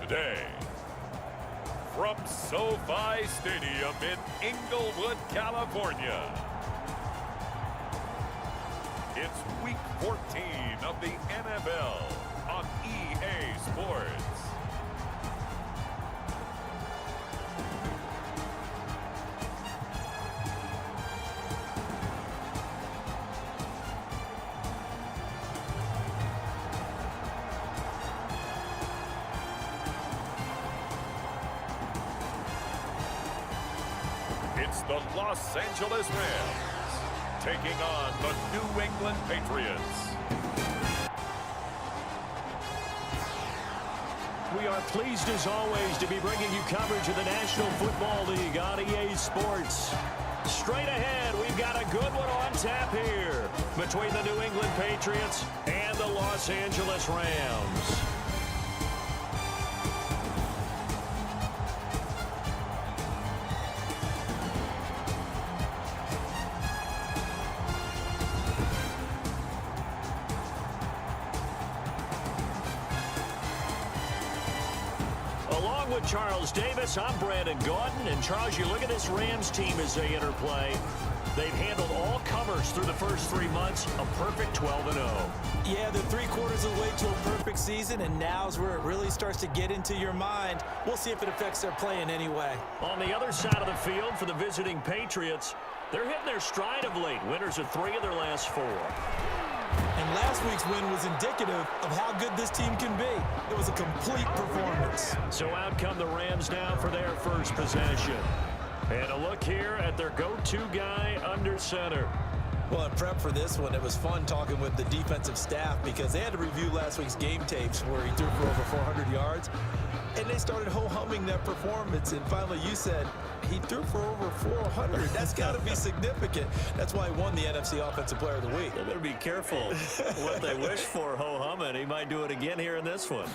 day. From SoFi Stadium in Inglewood, California, it's Week 14 of the NFL on EA Sports. It's the Los Angeles Rams taking on the New England Patriots. We are pleased as always to be bringing you coverage of the National Football League on EA Sports. Straight ahead, we've got a good one on tap here between the New England Patriots and the Los Angeles Rams. Along with Charles Davis, I'm Brandon Gordon. And Charles, you look at this Rams team as they interplay. They've handled all comers through the first 3 months, a perfect 12-0. Yeah, they're 3/4 of the way to a perfect season, and now's where it really starts to get into your mind. We'll see if it affects their play in any way. On the other side of the field for the visiting Patriots, they're hitting their stride of late. Winners of 3 of their last 4. And last week's win was indicative of how good this team can be. It was a complete performance. So out come the Rams now for their first possession. And a look here at their go-to guy under center. Well, in prep for this one, it was fun talking with the defensive staff because they had to review last week's game tapes where he threw for over 400 yards. And they started ho-humming that performance. And finally, you said he threw for over 400. That's got to be significant. That's why he won the NFC Offensive Player of the Week. They better be careful what they wish for ho-humming. He might do it again here in this one.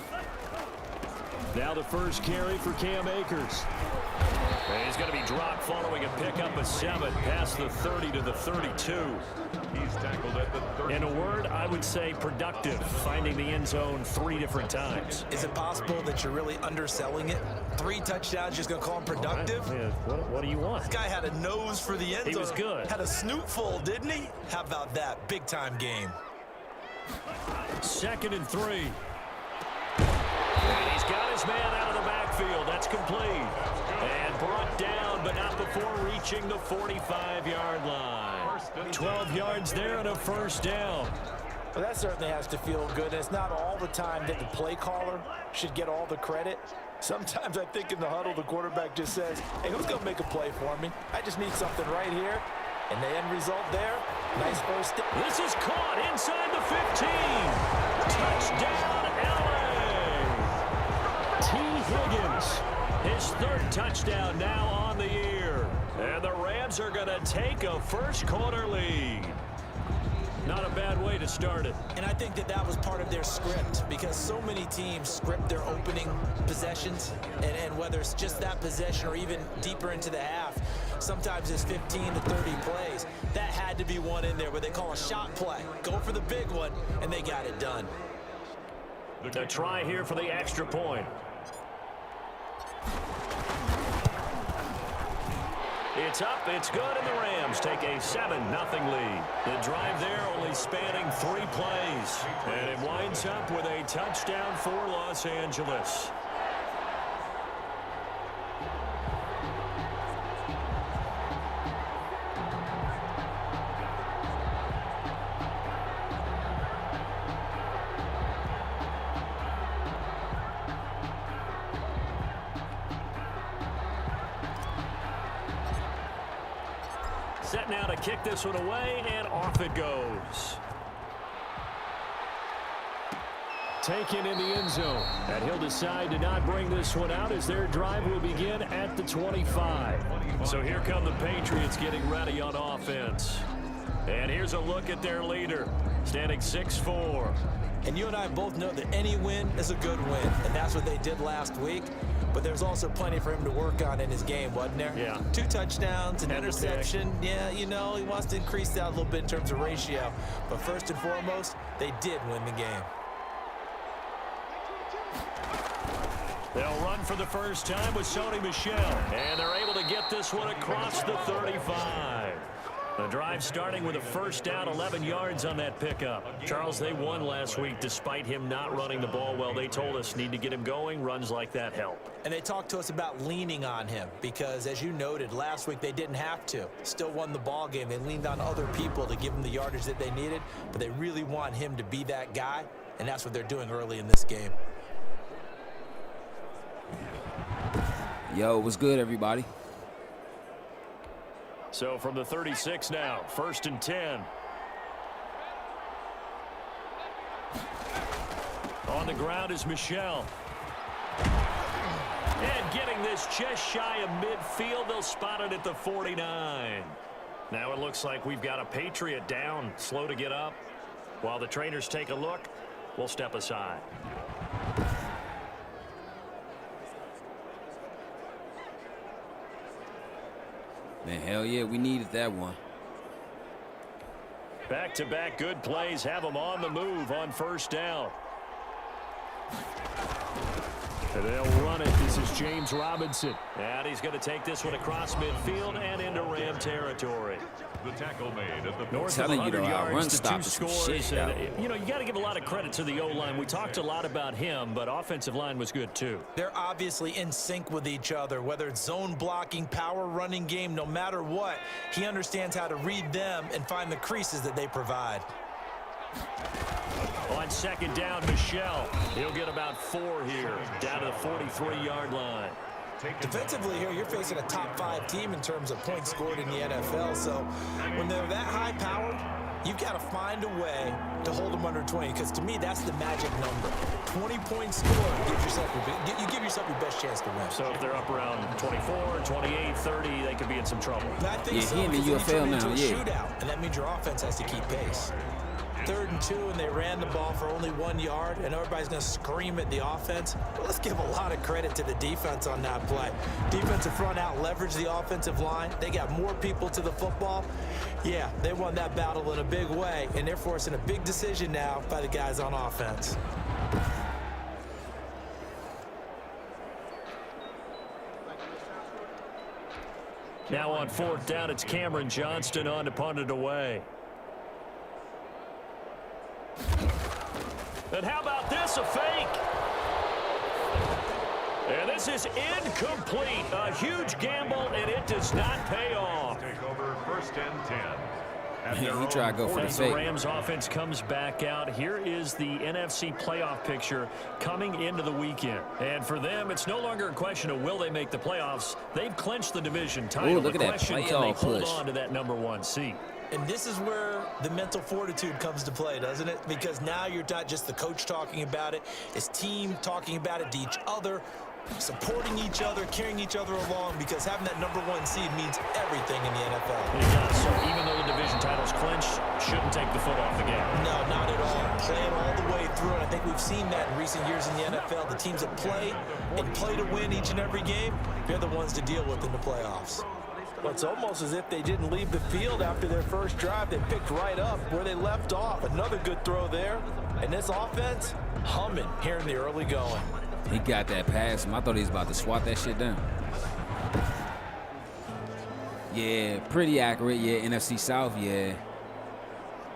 Now the first carry for Cam Akers. And he's going to be dropped following a pickup of 7 past the 30 to the 32. He's tackled at the 30. In a word, I would say productive, finding the end zone 3 different times. Is it possible that you're really underselling it? 3 touchdowns, just going to call him productive? Yeah, what do you want? This guy had a nose for the end zone. He was good. Had a snoot full, didn't he? How about that? Big-time game. 2nd and 3. And he's got his man out of the backfield. That's complete. And brought down, but not before reaching the 45-yard line. 12 yards there and a first down. Well, that certainly has to feel good. And it's not all the time that the play caller should get all the credit. Sometimes I think in the huddle, the quarterback just says, hey, who's going to make a play for me? I just need something right here. And the end result there, nice first step. This is caught inside the 15. Touchdown, L.A. T. Higgins, his 3rd touchdown now on the year. And the Rams are going to take a first-quarter lead. Not a bad way to start it. And I think that was part of their script because so many teams script their opening possessions. And whether it's just that possession or even deeper into the half, sometimes it's 15 to 30 plays. That had to be one in there where they call a shot play. Go for the big one, and they got it done. The try here for the extra point. It's up, it's good, and the Rams take a 7-0 lead. The drive there only spanning 3 plays. And it winds up with a touchdown for Los Angeles. Set now to kick this one away, and off it goes. Taken in the end zone. And he'll decide to not bring this one out as their drive will begin at the 25. So here come the Patriots getting ready on offense. And here's a look at their leader, standing 6'4". And you and I both know that any win is a good win, and that's what they did last week. But there's also plenty for him to work on in his game, wasn't there? Yeah. 2 touchdowns, an interception. Yeah, you know, he wants to increase that a little bit in terms of ratio. But first and foremost, they did win the game. They'll run for the first time with Sony Michel. And they're able to get this one across the 35. The drive starting with a first down, 11 yards on that pickup. Charles, they won last week despite him not running the ball well. They told us need to get him going. Runs like that help. And they talked to us about leaning on him because, as you noted, last week they didn't have to. Still won the ball game. They leaned on other people to give them the yardage that they needed, but they really want him to be that guy, and that's what they're doing early in this game. Yo, what's good, everybody? So from the 36 now, 1st and 10. On the ground is Michel. And getting this just shy of midfield, they'll spot it at the 49. Now it looks like we've got a Patriot down, slow to get up. While the trainers take a look, we'll step aside. Man, hell yeah, we needed that one. Back-to-back good plays have them on the move on first down. And they'll run it. This is James Robinson. And he's going to take this one across midfield and into Ram territory. The tackle made at the North of 100 yards, the 2 scores. Shit, you know, you got to give a lot of credit to the O-line. We talked a lot about him, but offensive line was good too. They're obviously in sync with each other, whether it's zone blocking, power running game, no matter what. He understands how to read them and find the creases that they provide. On second down, Michel. He'll get about 4 here, down to the 43-yard line. Defensively here, you're facing a top 5 team in terms of points scored in the NFL. So when they're that high-powered, you've got to find a way to hold them under 20, because to me, that's the magic number. 20 points scored, you give yourself your best chance to win. So if they're up around 24, 28, 30, they could be in some trouble. I think so, he in the UFL now, shootout, and that means your offense has to keep pace. 3rd and 2, and they ran the ball for only 1 yard, and everybody's going to scream at the offense. But let's give a lot of credit to the defense on that play. Defensive front out leveraged the offensive line. They got more people to the football. Yeah, they won that battle in a big way, and they're forcing a big decision now by the guys on offense. Now on 4th down, it's Cameron Johnston on to punt it away. And how about this, a fake? And this is incomplete. A huge gamble, and it does not pay off. Take over 1st and 10. He tried to go for the As fake. the Rams offense comes back out, here is the NFC playoff picture coming into the weekend. And for them, it's no longer a question of will they make the playoffs. They've clinched the division title. Ooh, look the at that question, can they playoff hold push. on to that #1 seed? And this is where the mental fortitude comes to play, doesn't it? Because now you're not just the coach talking about it, it's team talking about it to each other, supporting each other, carrying each other along, because having that #1 seed means everything in the NFL. It does. So even though the division title's clinched, shouldn't take the foot off the gas. No, not at all. Play it all the way through, and I think we've seen that in recent years in the NFL. The teams that play and play to win each and every game, they're the ones to deal with in the playoffs. Well, it's almost as if they didn't leave the field after their first drive. They picked right up where they left off. Another good throw there. And this offense, humming here in the early going. He got that pass. I thought he was about to swat that shit down. Yeah, pretty accurate. Yeah, NFC South, yeah.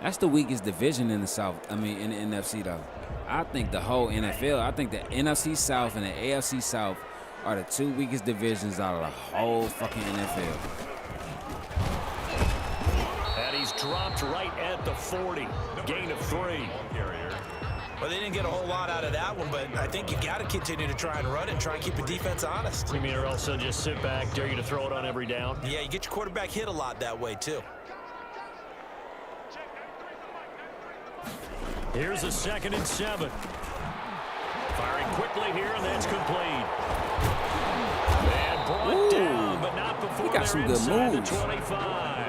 That's the weakest division in the South. I mean, in the NFC, though. I think the whole NFL, I think the NFC South and the AFC South are the 2 weakest divisions out of the whole fucking NFL. And he's dropped right at the 40. Gain of 3. Well, they didn't get a whole lot out of that one, but I think you got to continue to try and run and try and keep the defense honest. You mean or else they'll just sit back, dare you to throw it on every down? Yeah, you get your quarterback hit a lot that way, too. Here's a 2nd and 7. Firing quickly here, and that's complete. And brought down, but not before he got some good moves. The 25.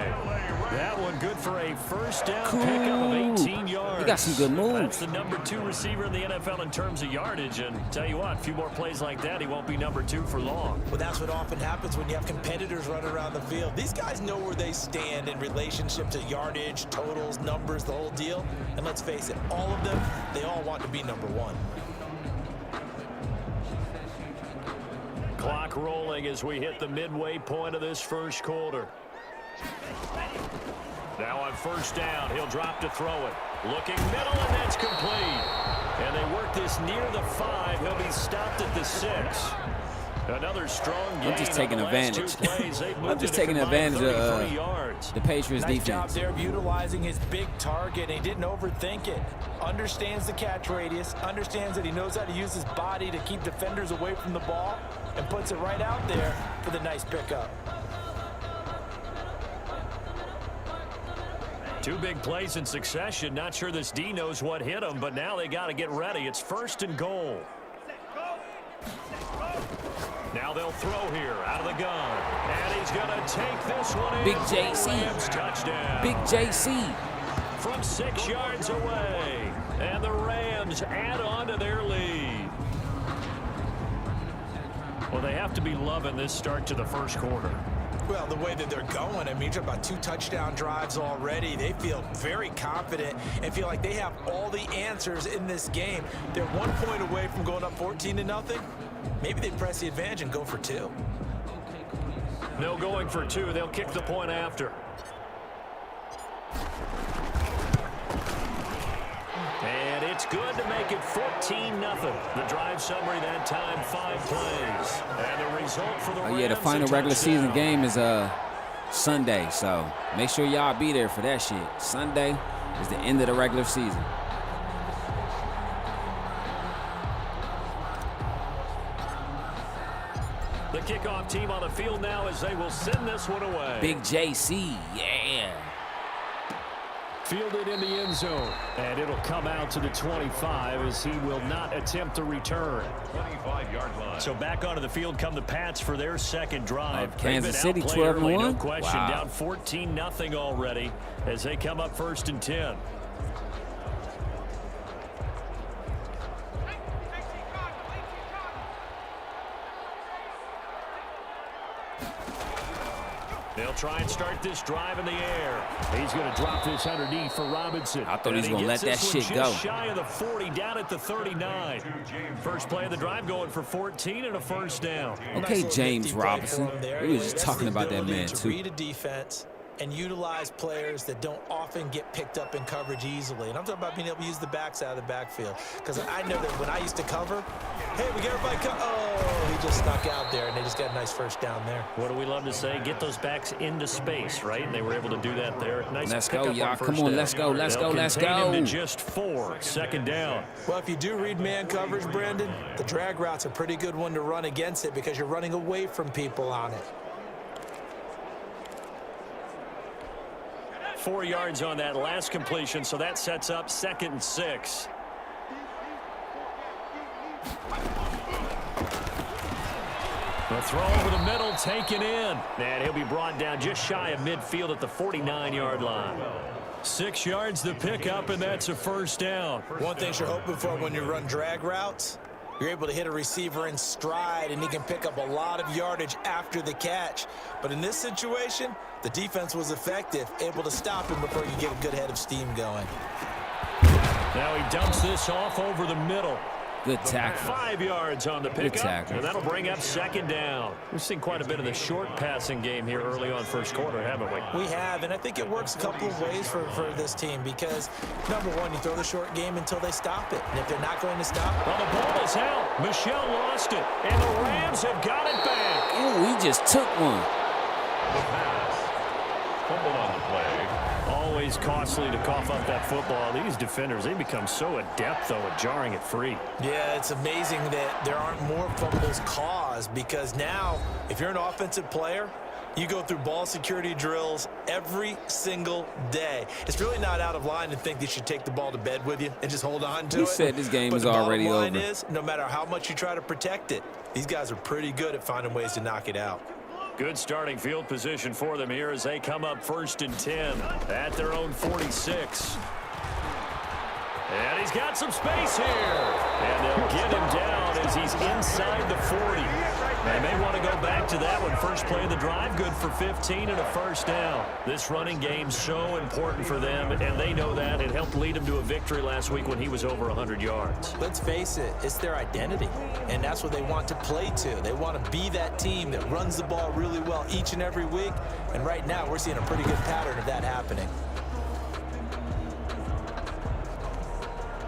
That one good for a first down pickup of 18 yards. He got some good moves. That's the #2 receiver in the NFL in terms of yardage. And tell you what, a few more plays like that, he won't be #2 for long. Well, that's what often happens when you have competitors running around the field. These guys know where they stand in relationship to yardage, totals, numbers, the whole deal. And let's face it, all of them, they all want to be #1. Clock rolling as we hit the midway point of this first quarter. Now on first down, he'll drop to throw it. Looking middle, and that's complete. And they work this near the 5. He'll be stopped at the 6. Another strong gain. I'm just taking advantage. I'm just taking advantage of the Patriots Nice defense. job there of utilizing his big target. He didn't overthink it. Understands the catch radius. Understands that he knows how to use his body to keep defenders away from the ball, and puts it right out there for the nice pickup. 2 big plays in succession. Not sure this D knows what hit him, but now they got to get ready. It's 1st and goal. Now they'll throw here out of the gun. And he's going to take this one in. Big JC. Rams touchdown. Big JC. From 6 yards away. And the Rams add on to their lead. Well, they have to be loving this start to the first quarter. Well, the way that they're going, I mean, you're about 2 touchdown drives already. They feel very confident and feel like they have all the answers in this game. They're 1 point away from going up 14-0. Maybe they press the advantage and go for 2. No going for 2. They'll kick the point after. And it's good to make it 14-0. The drive summary that time, 5 plays. And the result for the Rams, Yeah, the final regular season game is Sunday, so make sure y'all be there for that shit. Sunday is the end of the regular season. The kickoff team on the field now as they will send this one away. Big JC, yeah. Fielded in the end zone. And it'll come out to the 25 as he will not attempt to return. 25-yard line. So back onto the field come the Pats for their second drive. Kansas City, They've been outplayed early, 12-1. no question. Wow. Down 14-0 already as they come up 1st and 10. They'll try and start this drive in the air. He's going to drop this underneath for Robinson. I thought he was going to let that shit go. Just shy of the 40, down at the 39. First play of the drive going for 14 and a 1st down. Okay, James Robinson. We were just talking about that man, too. Read a defense and utilize players that don't often get picked up in coverage easily. And I'm talking about being able to use the backs out of the backfield. Because I know that when I used to cover, hey, we get everybody oh, he just snuck out there, and they just got a nice 1st down there. What do we love to say? Get those backs into space, right? And they were able to do that there. Nice. Let's go, y'all. Come on, let's go, let's go, let's go. Him to just 4, 2nd down. Well, if you do read man coverage, Brandon, the drag route's a pretty good one to run against it because you're running away from people on it. 4 yards on that last completion, so that sets up 2nd and 6. The throw over the middle, taken in. And he'll be brought down just shy of midfield at the 49-yard line. 6 yards to pick up, and that's a 1st down. One thing you're hoping for when you run drag routes, you're able to hit a receiver in stride, and he can pick up a lot of yardage after the catch. But in this situation, the defense was effective, able to stop him before you get a good head of steam going. Now he dumps this off over the middle. Good tackle. 5 yards on the pickup, tackle. and that'll bring up 2nd down. We've seen quite a bit of the short passing game here early on first quarter, haven't we? We have, and I think it works a couple of ways for this team because, number one, you throw the short game until they stop it. And if they're not going to stop it. Well, the ball is out. Michelle lost it, and the Rams have got it back. Ooh, he just took one. The pass. Fumble on the play. Always costly to cough up that football. These defenders, they become so adept, though, at jarring it free. Yeah, it's amazing that there aren't more fumbles caused because now, if you're an offensive player, you go through ball security drills every single day. It's really not out of line to think that you should take the ball to bed with you and just hold on to it. He said this game is already over. But the bottom line is, no matter how much you try to protect it, these guys are pretty good at finding ways to knock it out. Good starting field position for them here as they come up 1st and 10 at their own 46. And he's got some space here. And they'll get him down as he's inside the 40. They may want to go back to that one. First play of the drive, good for 15 and a first down. This running game's so important for them, and they know that. It helped lead them to a victory last week when he was over 100 yards. Let's face it, it's their identity, and that's what they want to play to. They want to be that team that runs the ball really well each and every week, and right now we're seeing a pretty good pattern of that happening.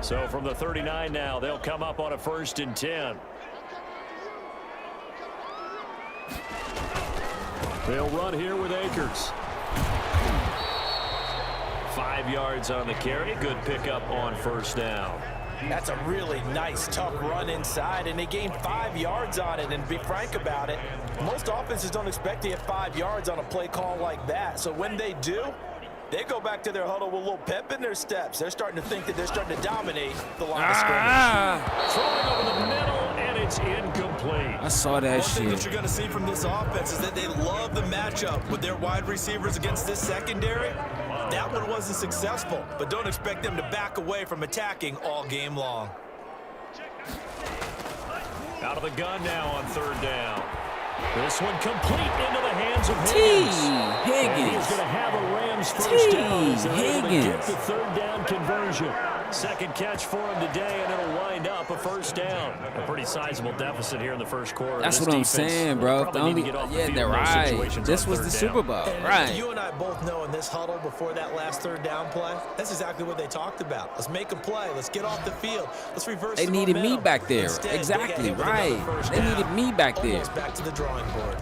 So from the 39 now, they'll come up on a 1st and 10. They'll run here with Akers. 5 yards on the carry. Good pickup on 1st down. That's a really nice, tough run inside, and they gained 5 yards on it. And to be frank about it, most offenses don't expect to get 5 yards on a play call like that. So when they do, they go back to their huddle with a little pep in their steps. They're starting to think that they're starting to dominate the line of scrimmage. Throwing over the middle, and it's incomplete. I saw that One thing shit. that you're going to see from this offense is that they love the matchup with their wide receivers against this secondary. That one wasn't successful, but don't expect them to back away from attacking all game long. Out of the gun now on 3rd down. This one complete into the hands of T. Higgins. And he's Higgins. going to have a Rams first down. As they're able to get Higgins. the 3rd down conversion. Second catch for him today, and it'll wind up a 1st down. A pretty sizable deficit here in the 1st quarter. That's This what I'm defense saying, bro. probably need to get off the Yeah, field they're in those right. situations This on was the 3rd Super down. Bowl, And right? you and I both know in this huddle before that last 3rd down play, that's exactly what they talked about. Let's make a play. Let's get off the field. Let's reverse They the needed me momentum. back there. Instead, they got Exactly, hit with another right. first They down. needed me back there. Almost back to the drawing board.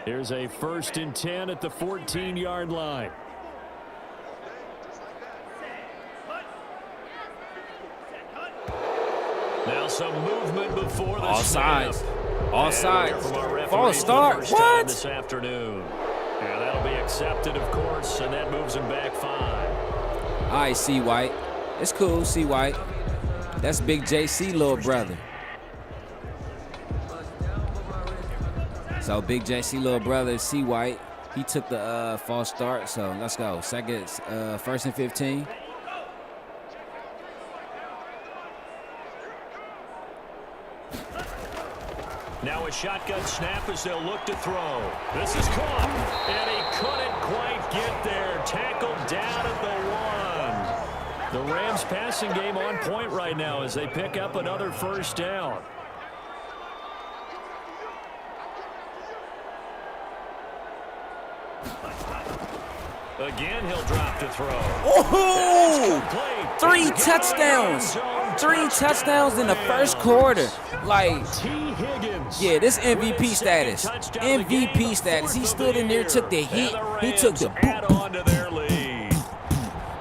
Here's a 1st and 10 at the 14-yard line. Now some movement before the Offsides. snap. Offsides. From our referee False for the start. first time What? this afternoon. And that'll be accepted, of course, and that moves him back 5. All right, C. White. It's cool, C. White. That's Big JC, little brother. So Big JC, little brother, C. White. He took the false start, so let's go. Second, 1st and 15. Now a shotgun snap as they'll look to throw. This is caught, and he couldn't quite get there. Tackled down at the 1. The Rams passing game on point right now as they pick up another 1st down. Again, he'll drop to throw. Oh! 3 touchdowns. 3 touchdowns in the 1st quarter. Like, T. Higgins. yeah, this MVP status. MVP status. He stood in there, took the hit. He took the add on to their lead.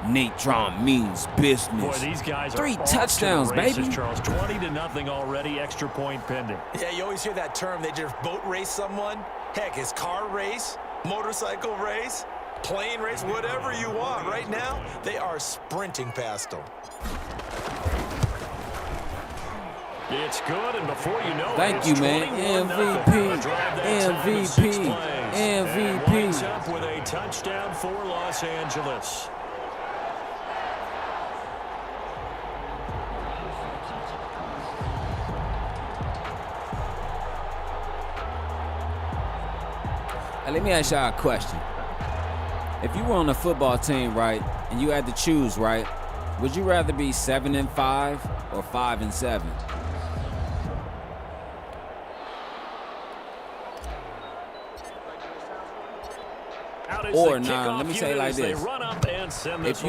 Natron means business. Boy, these guys 3 are touchdowns, off to the races, baby. Charles, 20-0 already. Extra point pending. Yeah, you always hear that term. They just boat race someone. Heck, it's car race, motorcycle race, plane race, whatever you want. Right now, they are sprinting past them. It's good, and before you know Thank it, you, it's man. 21-0. MVP. A drive that time of 6 MVP. plays. And winds MVP. up with a touchdown for Los Angeles. Let me ask y'all a question. If you were on a football team, right, and you had to choose, right, would you rather be 7-5 or 5-7? Or nah, let me say it like this: if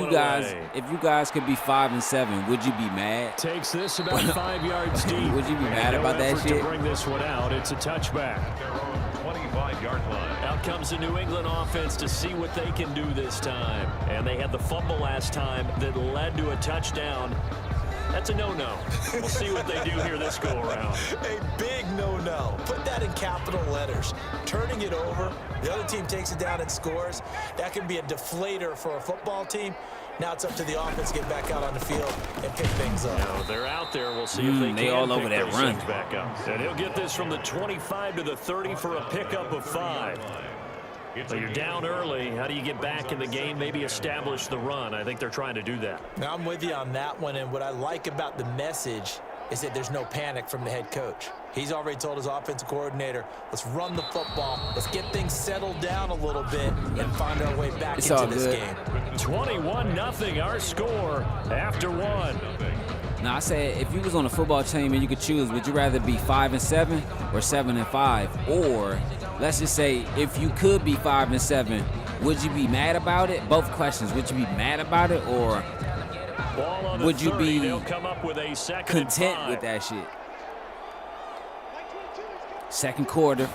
you guys could be 5-7, would you be mad? Takes this about 5 yards deep. Would you be mad about that effort shit? to bring this one out. It's a touchback. Their own 25-yard line. Out comes the New England offense to see what they can do this time. And they had the fumble last time that led to a touchdown. That's a no-no. We'll see what they do here this go-around. A big no-no. Put that in capital letters. Turning it over, the other team takes it down and scores. That can be a deflator for a football team. Now it's up to the offense to get back out on the field and pick things up. Now they're out there. We'll see if they they can all pick over that those run. things back up. And he'll get this from the 25 to the 30 for a pickup of 5. So you're down early. How do you get back in the game? Maybe establish the run. I think they're trying to do that. Now I'm with you on that one, and what I like about the message is that there's no panic from the head coach. He's already told his offensive coordinator, let's run the football, let's get things settled down a little bit and find our way back into this game. 21-0 our score after one. Now, I said if you was on a football team and you could choose, would you rather be 5-7 or 7-5? Or let's just say if you could be 5-7, would you be mad about it? Both questions. Would you be mad about it, or would you be content with that shit? Second quarter,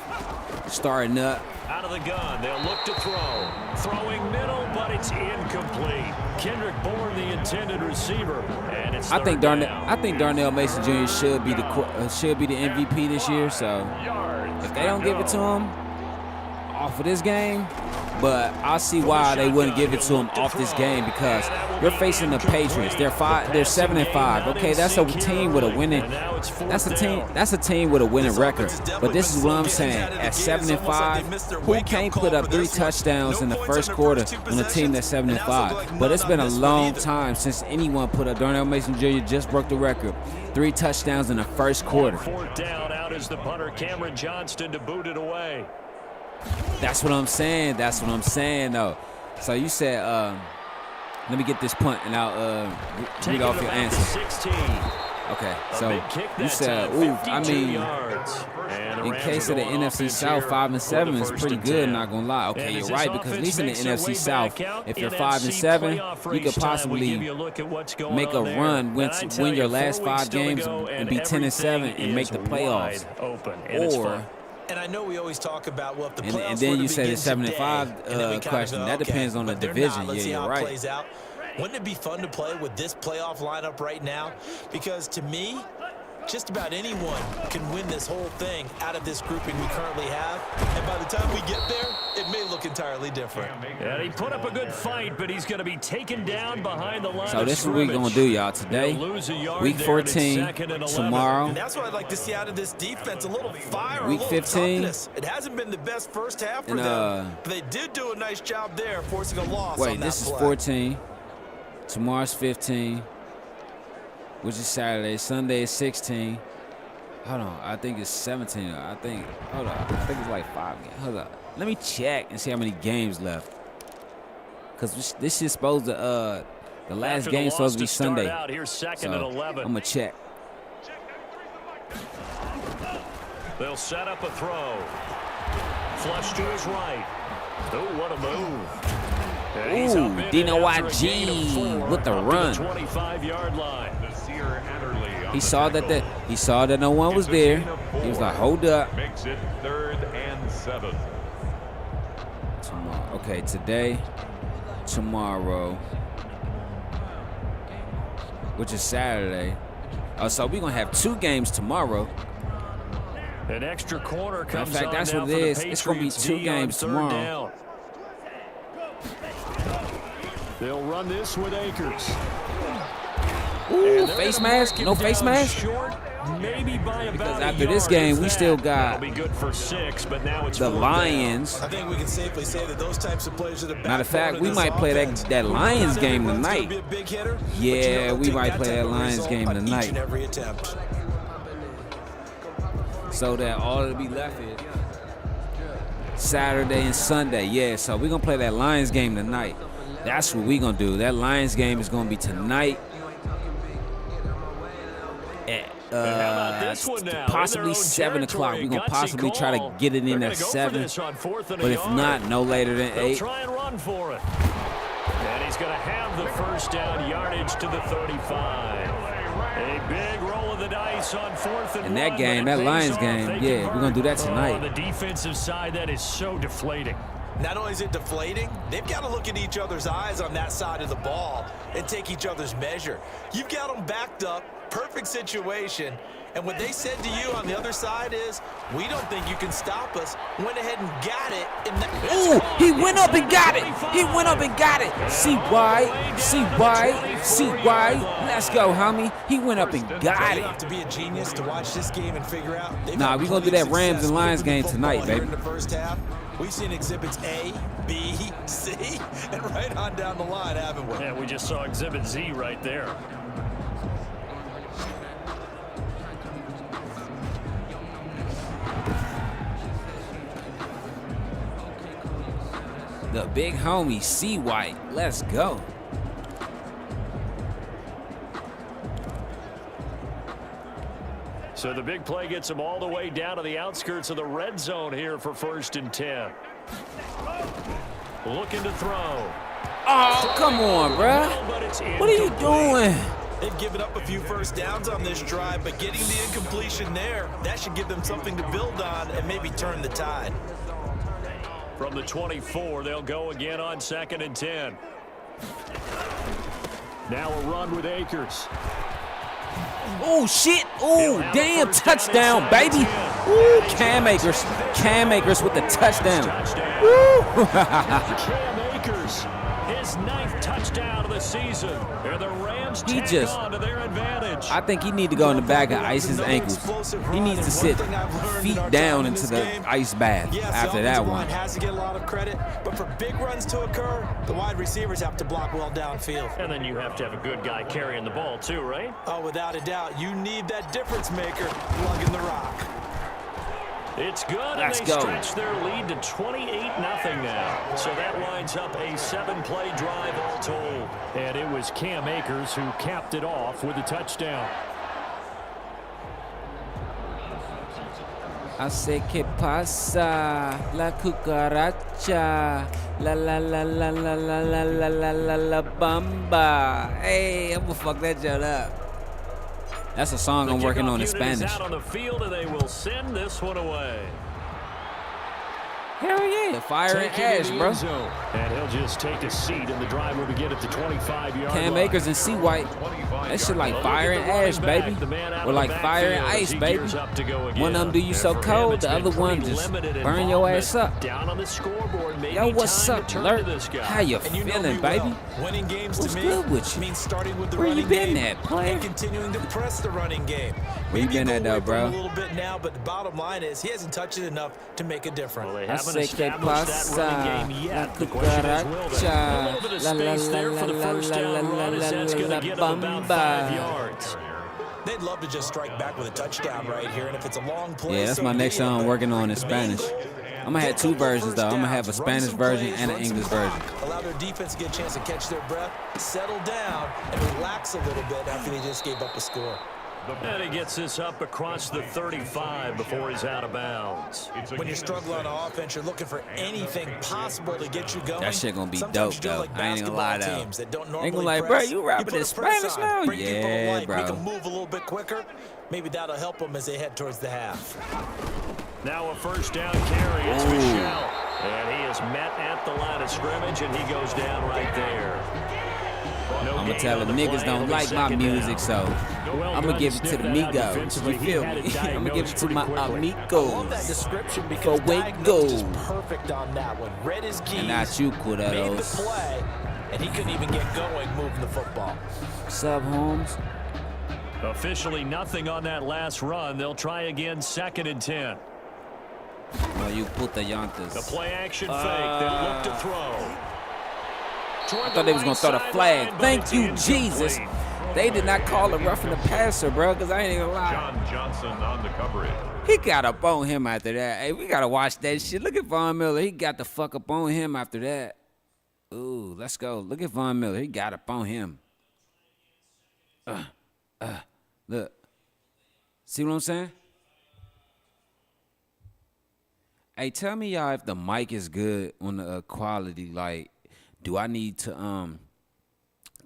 starting up. Out of the gun, they'll look to throw. Throwing middle, but it's incomplete. Kendrick Bourne, the intended receiver, and it's I think Darnell Mason Jr. should be the MVP this year. So if they don't give it to him off of this game, but I see why they wouldn't give it to him off this game, because you're facing the Patriots. They're 7-5. Okay, that's a team with a winning. That's a team with a winning record. But this is what I'm saying. At 7-5, who can't put up 3 touchdowns in the first quarter on a team that's 7-5? But it's been a long time since anyone put up. Darnell Mason Jr. just broke the record. 3 touchdowns in the first quarter. Fourth down, out is the punter Cameron Johnston to boot it away. That's what I'm saying. Though. So you said, let me get this punt, and I'll read off your answer. 16. Okay, so you said, ooh, I mean, in case of the NFC South, 5-7 is pretty good, not gonna lie. Okay, you're right, because at least in the NFC South, if you're 5-7, you could possibly make a run, win your last 5 games, and be 10-7 and make the playoffs. Or And I know we always talk about, well, if the playoffs and then were you to said the begin 7-5 today, question. That depends on the but they're division. not. Let's see Yeah, how you're it right. plays out. Wouldn't it be fun to play with this playoff lineup right now? Because to me, just about anyone can win this whole thing out of this grouping we currently have. And by the time we get there, it may look entirely different. And he put up a good fight, but he's going to be taken down behind the line. So this is what we're going to do, y'all. Today, week 14, tomorrow. And that's what I'd like to see out of this defense. A little fire, Week a little 15. toughness. It hasn't been the best first half for And, them, but they did do a nice job there, forcing a loss on Wait, that this is play. 14. Tomorrow's 15, which is Saturday. Sunday is 16. Hold on, I think it's 17. Hold on, I think it's like 5 games. Hold on, let me check and see how many games left. Cause this is supposed to, the last game is supposed to be Sunday. So I'm gonna check. They'll set up a throw. Flush to his right. Oh, what a move. Ooh, Dino YG with the run. 25-yard line. He saw that no one was there. He was like, hold up. Makes it 3rd and 7. Tomorrow. Okay, today, tomorrow, which is Saturday. So we're gonna have 2 games tomorrow. An extra corner comes in fact, that's what it is. It's gonna be 2 games tomorrow. They'll run this with Akers. Ooh, face mask? No face mask? Short, maybe by Because after this game, we still got be good for 6, but now it's the Lions. I think we can safely say that those types of players are the Matter of fact, we might play that Lions game tonight. Yeah, we might play that Lions game tonight. So that all that'll be left is Saturday and Sunday. Yeah, so we're going to play that Lions game tonight. That's what we're going to do. That Lions game is going to be tonight. Possibly 7 o'clock. We're going to possibly try to get it in at 7. But if not, no later than 8. Try and run for it. And he's going to have the first down, yardage to the 35. A big roll of the dice on 4th and 1. In that game, that Lions game, yeah, we're going to do that tonight. On the defensive side, that is so deflating. Not only is it deflating, they've got to look in each other's eyes on that side of the ball and take each other's measure. You've got them backed up, perfect situation, and what they said to you on the other side is, we don't think you can stop us. Went ahead and got it. Ooh, he went up and got it. He went up and got it. CY. Let's go, homie. He went up and got it. You don't have to be a genius to watch this game and figure out. Nah, we're going to do that Rams and Lions game tonight, baby. In the first half, we've seen exhibits A, B, C, and right on down the line, haven't we? Yeah, we just saw exhibit Z right there. The big homie, C. White. Let's go. So the big play gets him all the way down to the outskirts of the red zone here for 1st and 10. Looking to throw. Oh, come on, bruh. What are you doing? They've given up a few first downs on this drive, but getting the incompletion there, that should give them something to build on and maybe turn the tide. From the 24, they'll go again on 2nd and 10. Now a run with Akers. Oh, shit. Oh, damn. Touchdown, baby. Ooh, Cam Akers. Cam Akers with the touchdown. Woo. Cam Akers, his 9th touchdown of the season. And the Rams take on to their advantage. I think he needs to go in the back and ice his ankles. He needs to sit feet down into the ice bath after that one. Has to get a lot of credit, but for big runs to occur, the wide receivers have to block well downfield. And then you have to have a good guy carrying the ball too, right? Oh, without a doubt. You need that difference maker lugging the rock. It's good, and they stretch their lead to 28-0 now. So that lines up a 7-play drive all told. And it was Cam Akers who capped it off with a touchdown. I say que pasa la cucaracha la la la la la la la la la la la bamba. Hey, I'm gonna fuck that joke up. That's a song I'm working on in Spanish. Out on the field, and they will send this one away. Hell yeah, fire and ash, bro. And he'll just take a seat, and the drive will begin at the 25-yard line. Cam Akers and C. White. That shit like fire and ash, baby. Or like fire and ice, baby. One of them do you so cold, the other one just burn your ass up. Yo, what's up, Lurk? How you feeling, baby? Winning games What's to good me with you? means starting with the Where you running been game at, player? and continuing to press the running game. Where you been at, though, bro? A little bit now, but the bottom line is he hasn't touched it enough to make a difference. Well, they I haven't say que established that running game pasa la yet. The question is, will they? A little bit of space there for the first down run, as that's going to get them about 5 yards. They'd love to just strike back with a touchdown right here, and if it's a long play, Yeah, that's my next song I'm working on in Spanish. I'm going to have 2 versions, though. I'm going to have a Spanish version and an English version. Allow their defense to get a chance to catch their breath, settle down, and relax a little bit after they just gave up a score. And he gets this up across the 35 before he's out of bounds. When you're struggling on offense, you're looking for anything possible to get you going. That shit gonna be Sometimes dope, though. like I ain't gonna lie, though. teams that don't Ain't gonna normally like, bro, press, you rapping put in a press Spanish on, now? bring people Yeah, to life, bro. Make them move a little bit quicker. Maybe that'll help them as they head towards the half. Now a first down carry. It's Michelle. And he is met at the line of scrimmage, and he goes down right there. I'm gonna tell them niggas don't like my music, so I'm gonna give it to the Migos. You feel me? I'm gonna give it to my amigos. I love that description because Diagnosis is perfect on that one. Read his keys, And not you, made the Cuderos. play, and he couldn't even get going moving the football. Sub Holmes. Officially nothing on that last run. They'll try again, 2nd and 10. Oh, you put the llantas. The play action fake. They'll look to throw. I thought they was gonna throw the flag. Thank you, Jesus. They did not call a roughing the passer, bro, because I ain't even gonna lie. John Johnson on the coverage. He got up on him after that. Hey, we gotta watch that shit. Look at Von Miller. He got the fuck up on him after that. Ooh, let's go. Look at Von Miller. He got up on him. Look. See what I'm saying? Hey, tell me, y'all, if the mic is good on the quality. Like, do I need to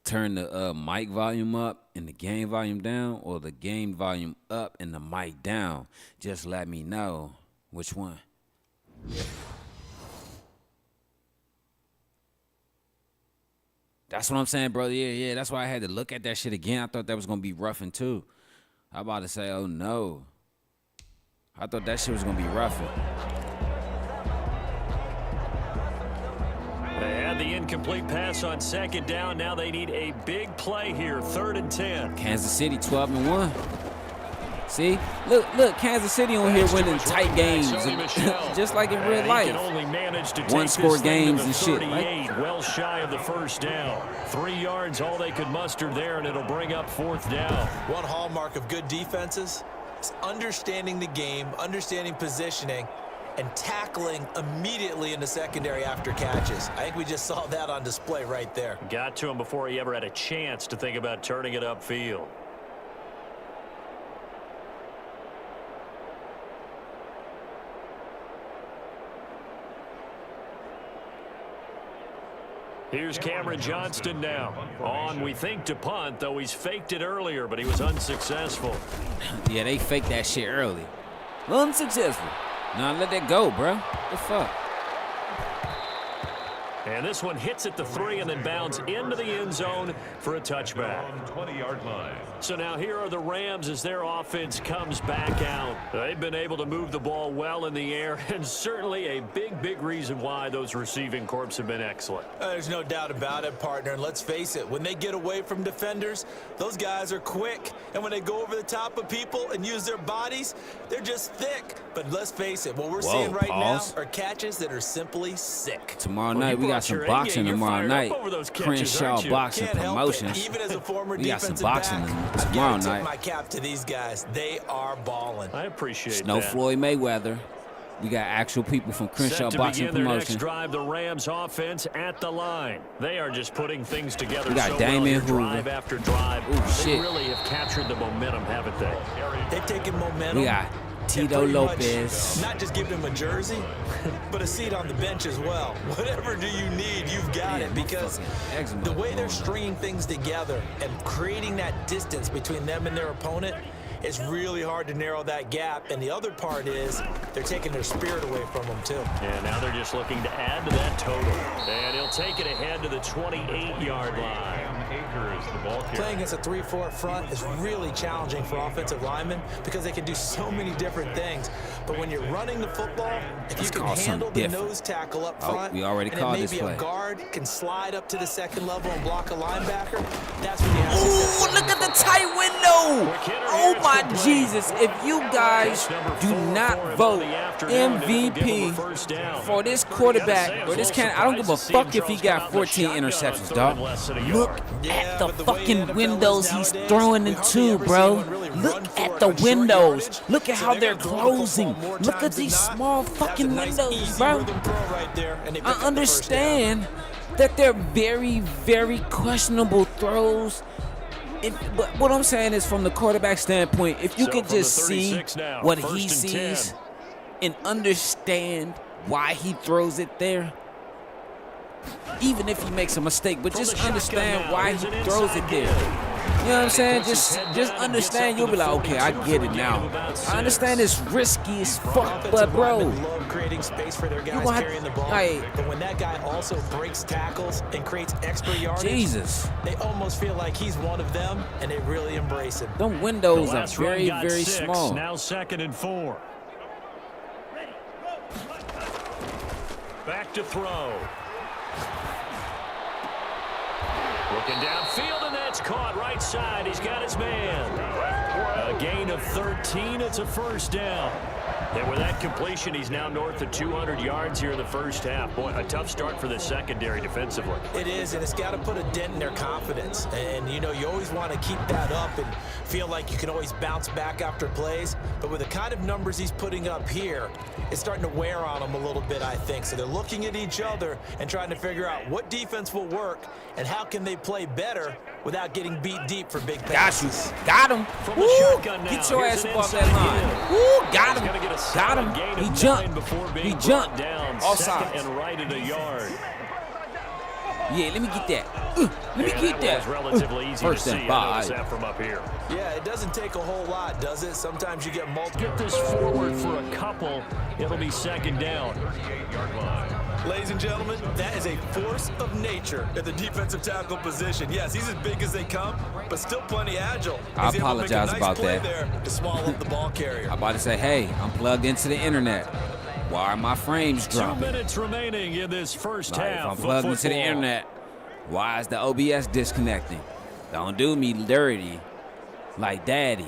turn the mic volume up and the game volume down, or the game volume up and the mic down? Just let me know which one. That's what I'm saying, bro. Yeah. That's why I had to look at that shit again. I thought that was going to be roughing, too. I about to say, oh, no. I thought that shit was going to be roughing. They had the incomplete pass on 2nd down. Now they need a big play here, 3rd and 10. Kansas City 12-1. See? Look, Kansas City on here winning tight games. Just like in real life. One-score games and shit. Right? Well shy of the first down. 3 yards, all they could muster there, and it'll bring up 4th down. One hallmark of good defenses is understanding the game, understanding positioning, and tackling immediately in the secondary after catches. I think we just saw that on display right there. Got to him before he ever had a chance to think about turning it upfield. Here's Cameron Johnston now. On, we think, to punt, though he's faked it earlier, but he was unsuccessful. Yeah, they faked that shit early. Unsuccessful. Nah, let that go, bro. What the fuck? And this one hits at the 3 and then bounds into the end zone for a touchback. 20-yard line. So now here are the Rams as their offense comes back out. They've been able to move the ball well in the air, and certainly a big reason why those receiving corps have been excellent. There's no doubt about it, partner. And let's face it, when they get away from defenders, those guys are quick. And when they go over the top of people and use their bodies, they're just thick. But let's face it, what we're seeing right now are catches that are simply sick. Tomorrow night, we got some boxing tomorrow night. Crenshaw Boxing Promotions. Even as a former we got some defensive boxing back, tomorrow I gotta night. tip my cap to these guys. They are balling. I appreciate Snow that. Floyd Mayweather. We got actual people from Crenshaw Boxing Set to begin their next Promotions. drive, the Rams offense at the line. They are just putting things together We got so Damian well, Hoover. drive after drive. Ooh, They shit. really have captured the momentum, haven't they? They've taken momentum. We got and Tito pretty much Lopez. not just giving him a jersey, but a seat on the bench as well. Whatever do you need, you've got it. Because the way they're stringing things together and creating that distance between them and their opponent, it's really hard to narrow that gap. And the other part is they're taking their spirit away from them, too. And now they're just looking to add to that total. And he'll take it ahead to the 28-yard line. Playing against a 3-4 front is really challenging for offensive linemen because they can do so many different things. But when you're running the football, if you can handle the nose tackle up front, we already and called then this maybe play. a guard can slide up to the second level and block a linebacker, that's when you have success. Ooh, look at the tight window. Oh, my Jesus. If you guys do not vote MVP for this quarterback or this I don't give a fuck if he got 14 interceptions, dog. Look at the fucking windows he's throwing into, bro. Look at the windows. Look at how they're closing. Look at these small fucking windows, bro. I understand that they're very questionable throws. But what I'm saying is, from the quarterback standpoint, if you could just see what he sees and understand why he throws it there, even if he makes a mistake, but just understand why he throws it there. You know what I'm saying? Just understand. You'll be like, okay, I get it now. I understand it's risky as fuck, but bro, love creating space for their guys carrying the ball. But when that guy also breaks tackles and creates extra yardage, Jesus, they almost feel like he's one of them, and they really embrace him. them windows are very small. Now 2nd and 4. Back to throw. Looking downfield, and that's caught right side. He's got his man. A gain of 13. It's a first down. And with that completion, he's now north of 200 yards here in the first half. Boy, a tough start for the secondary defensively. It is, and it's got to put a dent in their confidence. And, you know, you always want to keep that up and feel like you can always bounce back after plays. But with the kind of numbers he's putting up here, it's starting to wear on them a little bit, I think. So they're looking at each other and trying to figure out what defense will work and how can they play better without getting beat deep for big passes. Got him. From the Woo, shotgun now. get your Here's ass an up off inside that line. Woo, got He's gonna get a him. solid Got gain him. of He 9 jumped. before being He brought jumped. down. Offside. 2nd and right at a yard. Yeah, let me get that. Let me get That was that. relatively easy First to see. and I noticed 5. that from up here. Yeah, it doesn't take a whole lot, does it? Sometimes you get multiple. Get this forward for a couple. It'll be 2nd down. Ladies and gentlemen, that is a force of nature at the defensive tackle position. Yes, he's as big as they come, but still plenty agile. I He's able to make a apologize nice about play that. there to swallow up the ball carrier. I'm about to say, hey, I'm plugged into the internet. Why are my frames 2 dropping? minutes remaining in this first Like, if half I'm of plugged into the football. internet, why is the OBS disconnecting? Don't do me dirty like daddy.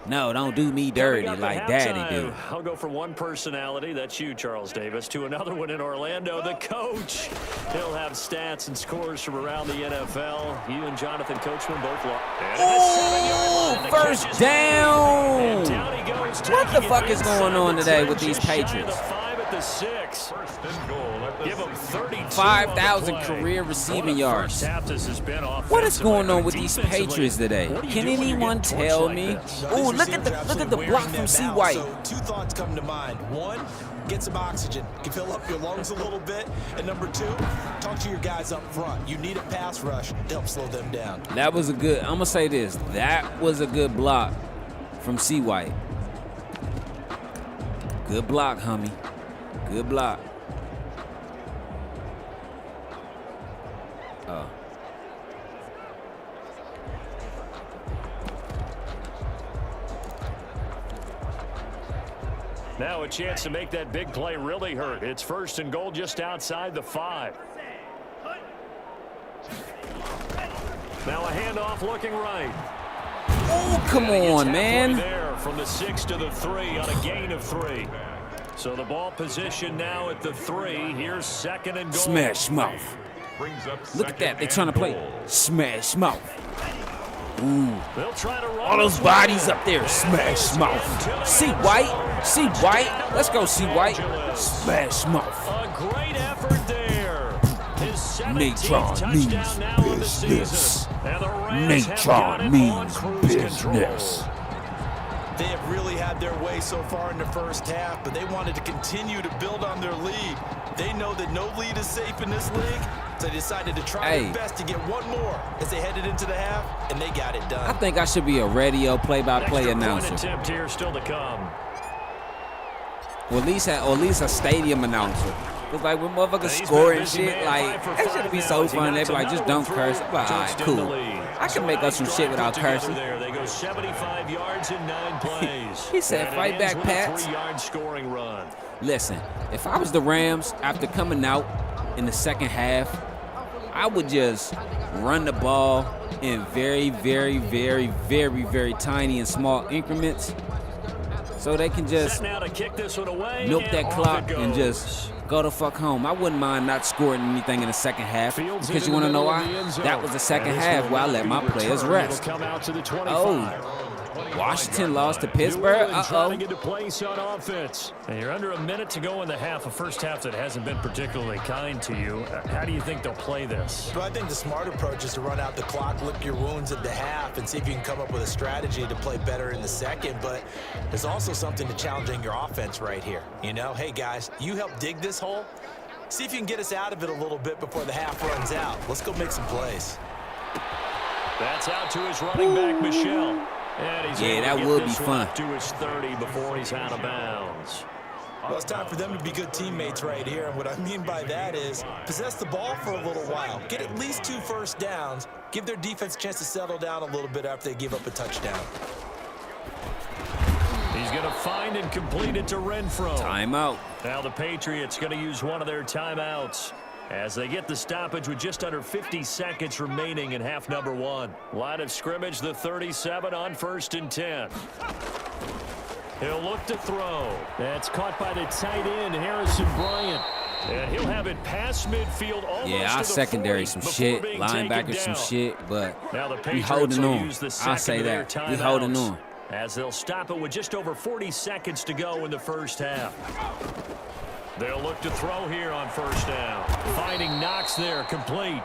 No, don't do me dirty Coming up like at daddy halftime, do. I'll go from one personality, that's you, Charles Davis, to another one in Orlando, the coach. He'll have stats and scores from around the NFL. You and Jonathan Coachman both lost. Oh, first down. Down he goes, What the taking fuck it is going inside on the today with trenches, these shy of Patriots? the 5 at the 6. First and goal at the Give him 32 5,000 on the play. career receiving What a yards. first half this has been What is going on with offensively. these Defensively, Patriots today? what do you Can do when you anyone get torched tell like me? this? These Ooh, look at receivers the are absolutely block wearing from them C. out. White. So 2 thoughts come to mind. 1, get some oxygen. You can fill up your lungs a little bit. And number 2, talk to your guys up front. You need a pass rush to help slow them down. That was a good, I'm going to say this. That was a good block from C. White. Good block, homie. Good block. Oh. Now a chance to make that big play really hurt. It's first and goal just outside the 5. Now a handoff looking right. Oh, come on, man. There from the 6 to the 3 on a gain of 3. So the ball position now at the 3. Here's second and goal. Smash mouth. brings up Look at that. second They're trying to play. and goal. Smash mouth. Ooh. They'll try to run All those this one bodies in. up there. And Smash it's mouth. into the C. end White. zone. C. White. Let's go, C. White. Angeles. Smash mouth. A great effort there. His 17th Natron touchdown means now of the business. season. And the Rams have got Natron it means on cruise business. control. They have really had their way so far in the first half, but they wanted to continue to build on their lead. They know that no lead is safe in this league, so they decided to try their best to get one more as they headed into the half, and they got it I done. think I should be a radio play-by-play Extra point announcer. attempt here still to come. Or at least a stadium announcer. It's like when motherfuckers He's score been and busy, shit, man. like, 5 for that 5 should be now so as he fun. They knocks be like, just another don't one curse. through I'm like, all to right, extend the cool. lead. I can make up some shit without Together cursing. there. They go 75 yards in 9 plays. He said, And it "Fight ends back, with a Pats." 3-yard scoring run. Listen, if I was the Rams after coming out in the second half, I would just run the ball in very, very, very, very, very tiny and small increments so they can just Set now to kick this one away, milk and that off clock it and goes. just go the fuck home. I wouldn't mind not scoring anything in the second half Fields because it you in want to the know middle of the why? end zone. That was the second And this half will where I not let be my players returned. rest. It'll come out to the 25. Oh, Washington lost to New Pittsburgh? Orleans trying to Uh-oh. get to place on offense. And you're under a minute to go in the half, a first half that hasn't been particularly kind to you. How do you think they'll play this? But I think the smart approach is to run out the clock, lick your wounds at the half, and see if you can come up with a strategy to play better in the second. But there's also something to challenging your offense right here. You know, hey, guys, you help dig this hole. See if you can get us out of it a little bit before the half runs out. Let's go make some plays. That's out to his running back, Michelle. And he's Yeah, able to that get would be this one fun. up to his 30 before he's out of bounds. Well, it's time for them to be good teammates right here. And what I mean by that is possess the ball for a little while. Get at least 2 first downs. Give their defense a chance to settle down a little bit after they give up a touchdown. He's going to find and complete it to Renfro. Timeout. Now the Patriots going to use one of their timeouts as they get the stoppage with just under 50 seconds remaining in half number 1. Line of scrimmage, the 37 on 1st and 10. He'll look to throw. That's caught by the tight end, Harrison Bryant. And he'll have it past midfield almost Yeah, to our the secondary 40 some before shit, being linebackers taken some down. shit, but Now the we Patriots holding will on. use the I second say of their that. We holding timeouts on. as they'll stop it with just over 40 seconds to go in the first half. They'll look to throw here on 1st down. Finding Knox there, complete.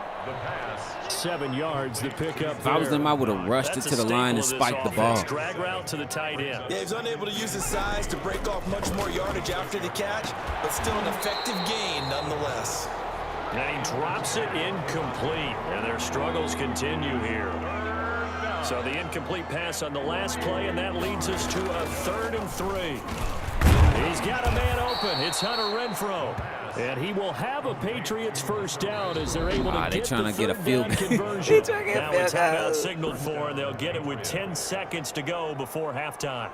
7 yards, the pickup. If I was them, I would have rushed it to the line and spiked the ball. Drag route to the tight end. Yeah, he's unable to use his size to break off much more yardage after the catch, but still an effective gain nonetheless. And he drops it incomplete, and their struggles continue here. So the incomplete pass on the last play, and that leads us to a 3rd and 3. He's got a man open. It's Hunter Renfro. And he will have a Patriots first down as they're able to they get trying the to get a 3rd field down goal. conversion. He trying to get Now a a field timeout goal. signaled for, and they'll get it with 10 seconds to go before halftime.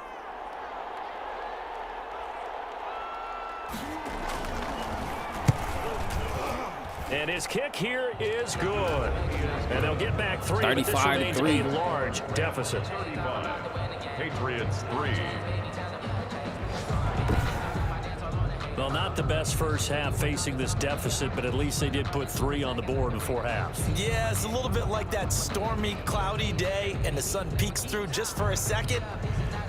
And his kick here is good. And they'll get back 3. 35 to 3. A large deficit. 35, Patriots 3. Well, not the best first half facing this deficit, but at least they did put 3 on the board before half. Yeah, it's a little bit like that stormy, cloudy day, and the sun peeks through just for a second.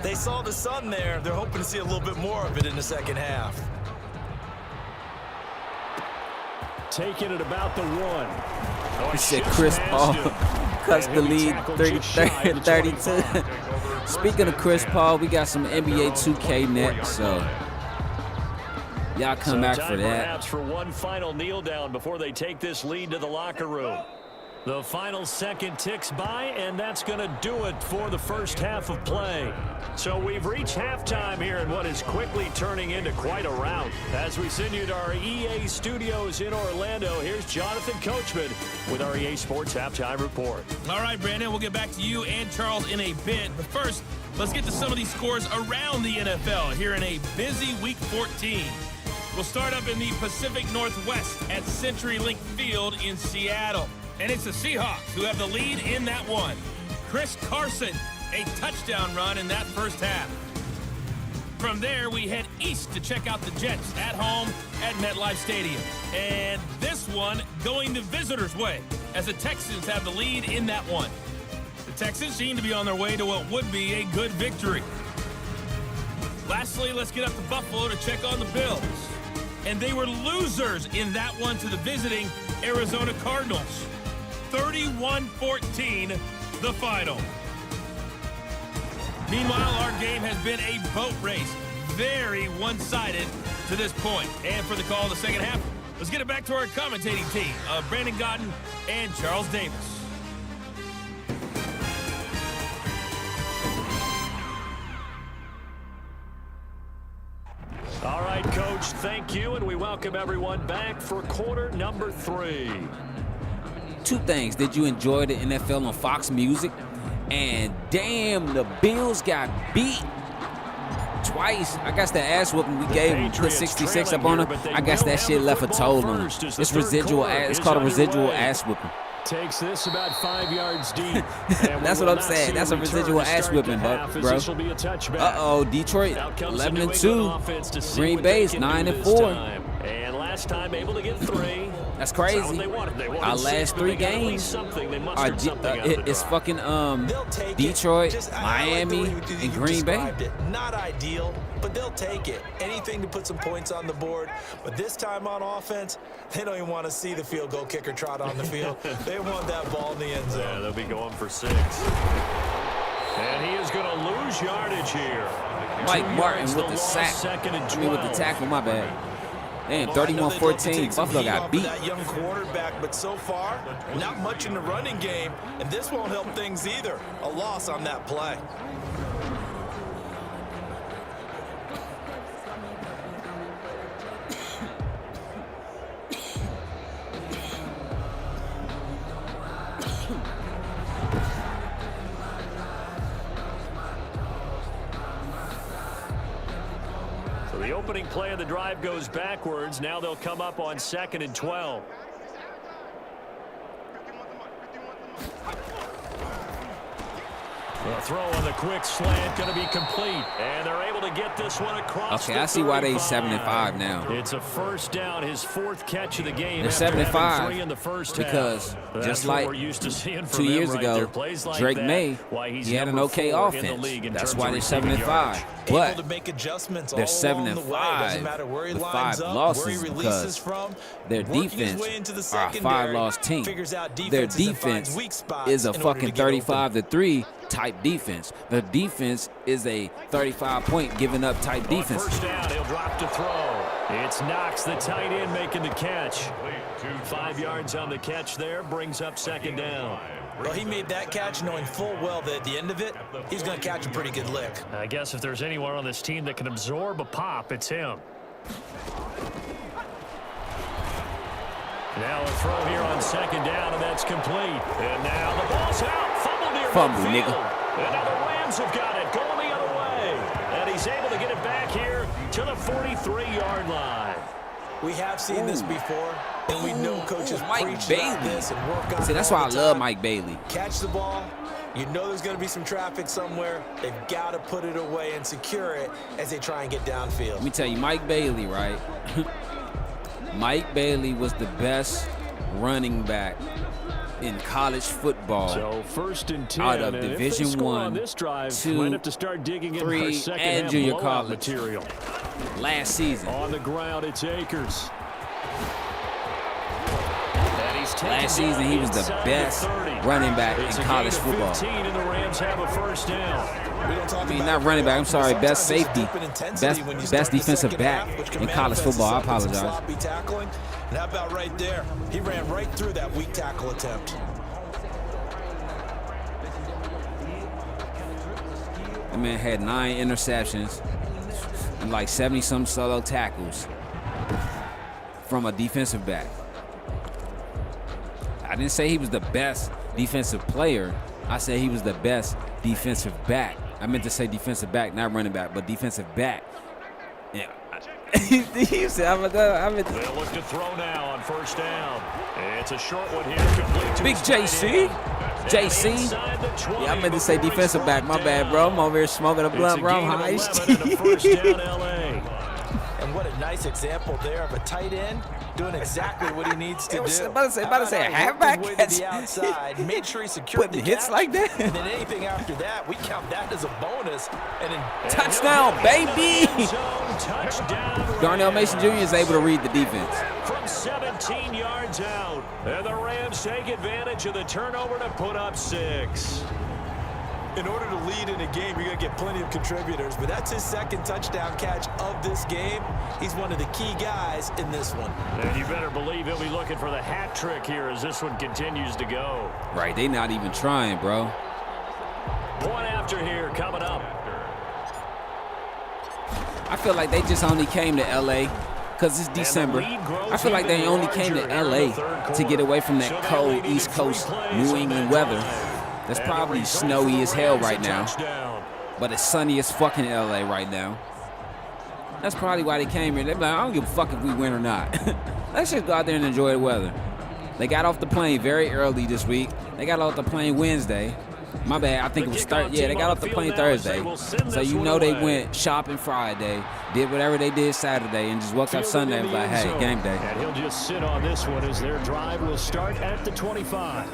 They saw the sun there. They're hoping to see a little bit more of it in the second half. taken at about the 1. He said Chris Paul cuts the lead 32. Speaking of Chris Paul, we got some NBA 2K next, so y'all come back for that. Perhaps for one final kneel down before they take this lead to the locker room. The final second ticks by, and that's going to do it for the first half of play. So we've reached halftime here in what is quickly turning into quite a rout. As we send you to our EA studios in Orlando, here's Jonathan Coachman with our EA Sports Halftime Report. All right, Brandon, we'll get back to you and Charles in a bit. But first, let's get to some of these scores around the NFL here in a busy Week 14. We'll start up in the Pacific Northwest at CenturyLink Field in Seattle. And it's the Seahawks who have the lead in that one. Chris Carson, a touchdown run in that first half. From there, we head east to check out the Jets at home at MetLife Stadium. And this one going the visitors' way as the Texans have the lead in that one. The Texans seem to be on their way to what would be a good victory. Lastly, let's get up to Buffalo to check on the Bills. And they were losers in that one to the visiting Arizona Cardinals. 31-14, the final. Meanwhile, our game has been a boat race. Very one-sided to this point. And for the call of the second half, let's get it back to our commentating team of Brandon Godden and Charles Davis. All right, Coach, thank you, and we welcome everyone back for quarter number 3. Two things. Did you enjoy the NFL on Fox Music? And damn, the Bills got beat twice. I guess the ass whooping we gave them, put 66 up on them. I guess that shit left a toll on them. It's residual. It's called a residual ass whooping. Takes this about 5 yards deep. That's what I'm saying. That's a residual ass whipping, bro. Uh-oh, Detroit 11-2. Green Bay's 9-4. And last time able to get 3. That's crazy. Our last 3 games are it's fucking Detroit, Miami, and Green Bay. Not ideal, but they'll take it. Anything to put some points on the board. But this time on offense, they don't even want to see the field goal kicker trot on the field. They want that ball in the end zone. Yeah, they'll be going for 6. And he is going to lose yardage here. Mike Martin with the sack. I mean, with the tackle, my bad. Damn, 31-14. Buffalo got beat. That young quarterback, but so far, not much in the running game, and this won't help things either. A loss on that play. The opening play of the drive goes backwards. Now they'll come up on 2nd and 12. The throw on the quick slant going to be complete. And they're able to get this one across. Okay, I see why they're 7-5 now. It's a first down, his 4th catch of the game. They're 7-5 in the first because half. just like 2 years ago, Drake May, he had an okay offense. That's why they're 7-5. But they're 7-5 with 5 losses because their defense are a 5-loss team. Their defense is a fucking 35-3 type defense. The defense is a 35-point giving up type defense. First down, he'll drop to throw. It's Knox, the tight end, making the catch. 5 yards on the catch there, brings up 2nd down. Well, he made that catch knowing full well that at the end of it, he's going to catch a pretty good lick. I guess if there's anyone on this team that can absorb a pop, it's him. Now a throw here on 2nd down, and that's complete. And now the ball's out. Fumble, nigga. And now the Rams have got it, going the other way. And he's able to get it back here to the 43-yard line. We have seen this before, and we know coaches preach about this and work on it. See, that's why I love Mike Bailey. Catch the ball. You know there's going to be some traffic somewhere. They've got to put it away and secure it as they try and get downfield. Let me tell you, Mike Bailey, right? Mike Bailey was the best running back in college football. So 1st and 10 out of Division I, 2, 3, and junior college material. Last season. On the ground, it's Akers. Last season, he was the best running back in college football. 15, and the Rams have a first down. I mean, not running back. I'm sorry, best safety, best defensive back in college football. I apologize. And how about right there? He ran right through that weak tackle attempt. The man had 9 interceptions and like 70-some solo tackles from a defensive back. I didn't say he was the best defensive player. I said he was the best defensive back. I meant to say defensive back, not running back, but defensive back. Yeah. He said, I meant to. They'll look to throw now on first down. It's a short one here. Complete to Big JC. JC. Yeah, I meant to say defensive back. My bad, bro. I'm over here smoking a blunt, bro. I'm high. First down, LA. And what a nice example there of a tight end doing exactly what he needs to do. About to say a halfback to the outside, made sure he secured the hits catch, like that. And then anything after that, we count that as a bonus. And then touchdown, baby! Touchdown. Darnell Mason Jr. is able to read the defense. From 17 yards out. And the Rams take advantage of the turnover to put up 6. In order to lead in a game, you're going to get plenty of contributors, but that's his second touchdown catch of this game. He's one of the key guys in this one. And you better believe he'll be looking for the hat trick here as this one continues to go. Right, they not even trying, bro. One after here coming up. I feel like they just only came to L.A. because it's December. I feel like they only came to L.A. to get away from that cold East Coast New England weather. That's probably snowy as hell right now, but it's sunny as fucking LA right now. That's probably why they came here. They're like, I don't give a fuck if we win or not. Let's just go out there and enjoy the weather. They got off the plane very early this week. They got off the plane Wednesday. My bad, I think it was Thursday. Yeah, they got off the plane Thursday. So you know they went shopping Friday, did whatever they did Saturday, and just woke up Sunday and was like, hey, game day. And he'll just sit on this one as their drive will start at the 25.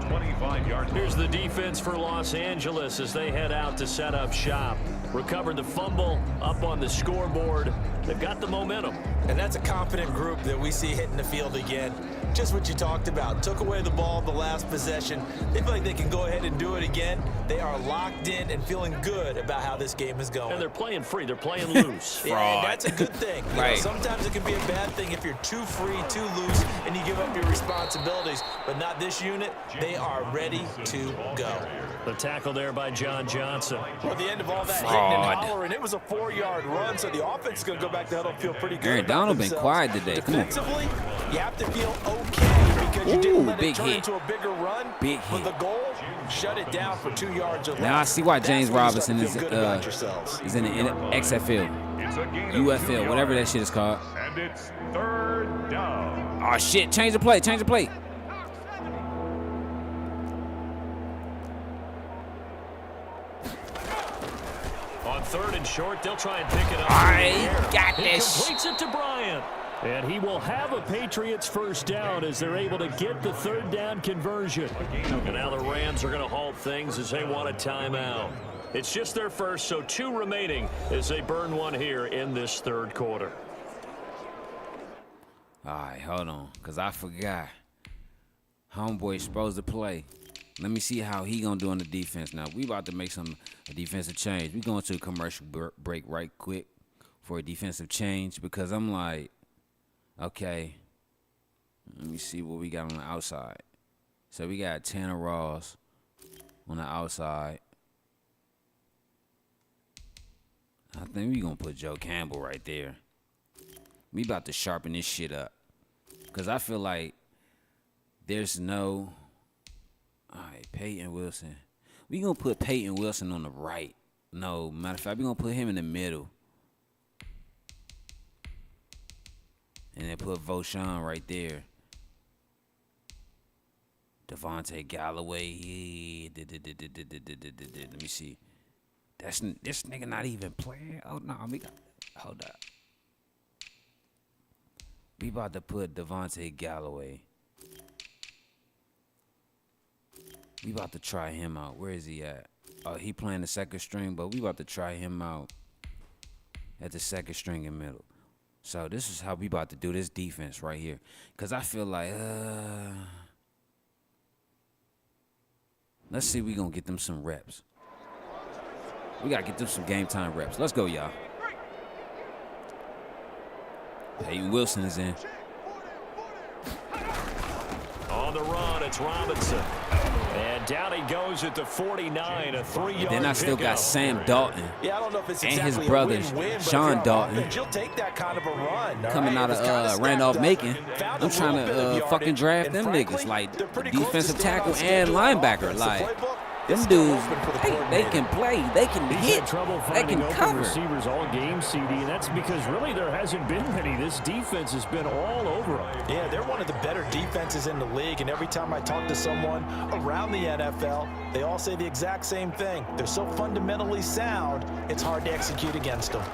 25-yard. Here's the defense for Los Angeles as they head out to set up shop. Recovered the fumble, up on the scoreboard. They've got the momentum. And that's a confident group that we see hitting the field again. Just what you talked about. Took away the ball the last possession. They feel like they can go ahead and do it again. They are locked in and feeling good about how this game is going. And they're playing free. They're playing loose. Yeah, and that's a good thing. You know, sometimes it can be a bad thing if you're too free, too loose, and you give up your responsibilities. But not this unit. They are ready to go. The tackle there by John Johnson. Well, at the end of all that hitting and hollering, it was a 4-yard run, so the offense is going to go back to huddle and feel pretty good. Aaron Donald been quiet today. Defensively, you have to feel okay because you didn't let it turn hit. into a bigger run. Big But the goal, shut it down for 2 yards or less. Now I see why James Robinson is in in the XFL, UFL, whatever that shit is called. And it's third down. Oh, shit. Change the play. Change the play. On third and short, they'll try and pick it up. I got this. He completes it to Bryant. And he will have a Patriots first down as they're able to get the third down conversion. And now the Rams are going to halt things as they want a timeout. It's just their first, so 2 remaining as they burn one here in this third quarter. All right, hold on, because I forgot. Homeboy's supposed to play. Let me see how he going to do on the defense now. We about to make a defensive change. We going to a commercial break right quick for a defensive change because I'm like, okay, let me see what we got on the outside. So we got Tanner Ross on the outside. I think we going to put Joe Campbell right there. We about to sharpen this shit up. Because I feel like there's no... All right, Peyton Wilson. We going to put Peyton Wilson on the right. No, matter of fact, we going to put him in the middle. And then put Vaughn right there. Devontae Galloway. Let me see. This nigga not even playing. Oh, no. Hold up. We about to put Devontae Galloway. We about to try him out. Where is he at? Oh, he playing the second string, but we about to try him out at the second string in middle. So this is how we about to do this defense right here. Because I feel like, let's see if we going to get them some reps. We got to get them some game time reps. Let's go, y'all. Hayden Wilson is in. On the run, it's Robinson. And down he goes at the 49, a 3-yard Then I still got Sam Dalton. Yeah, I don't know if it's and exactly his brother, a win-win, but Sean if you're on Dalton, offense, you'll take that kind of a run. coming out of Randolph-Macon. I'm trying to fucking draft them niggas, like the defensive tackle and linebacker. Like, them dudes, they can play, they can hit, they can cover. Receivers all game, CD, and that's because really there hasn't been many. This defense has been all over them. Yeah, they're one of the better defenses in the league, and every time I talk to someone around the NFL, they all say the exact same thing. They're so fundamentally sound, it's hard to execute against them.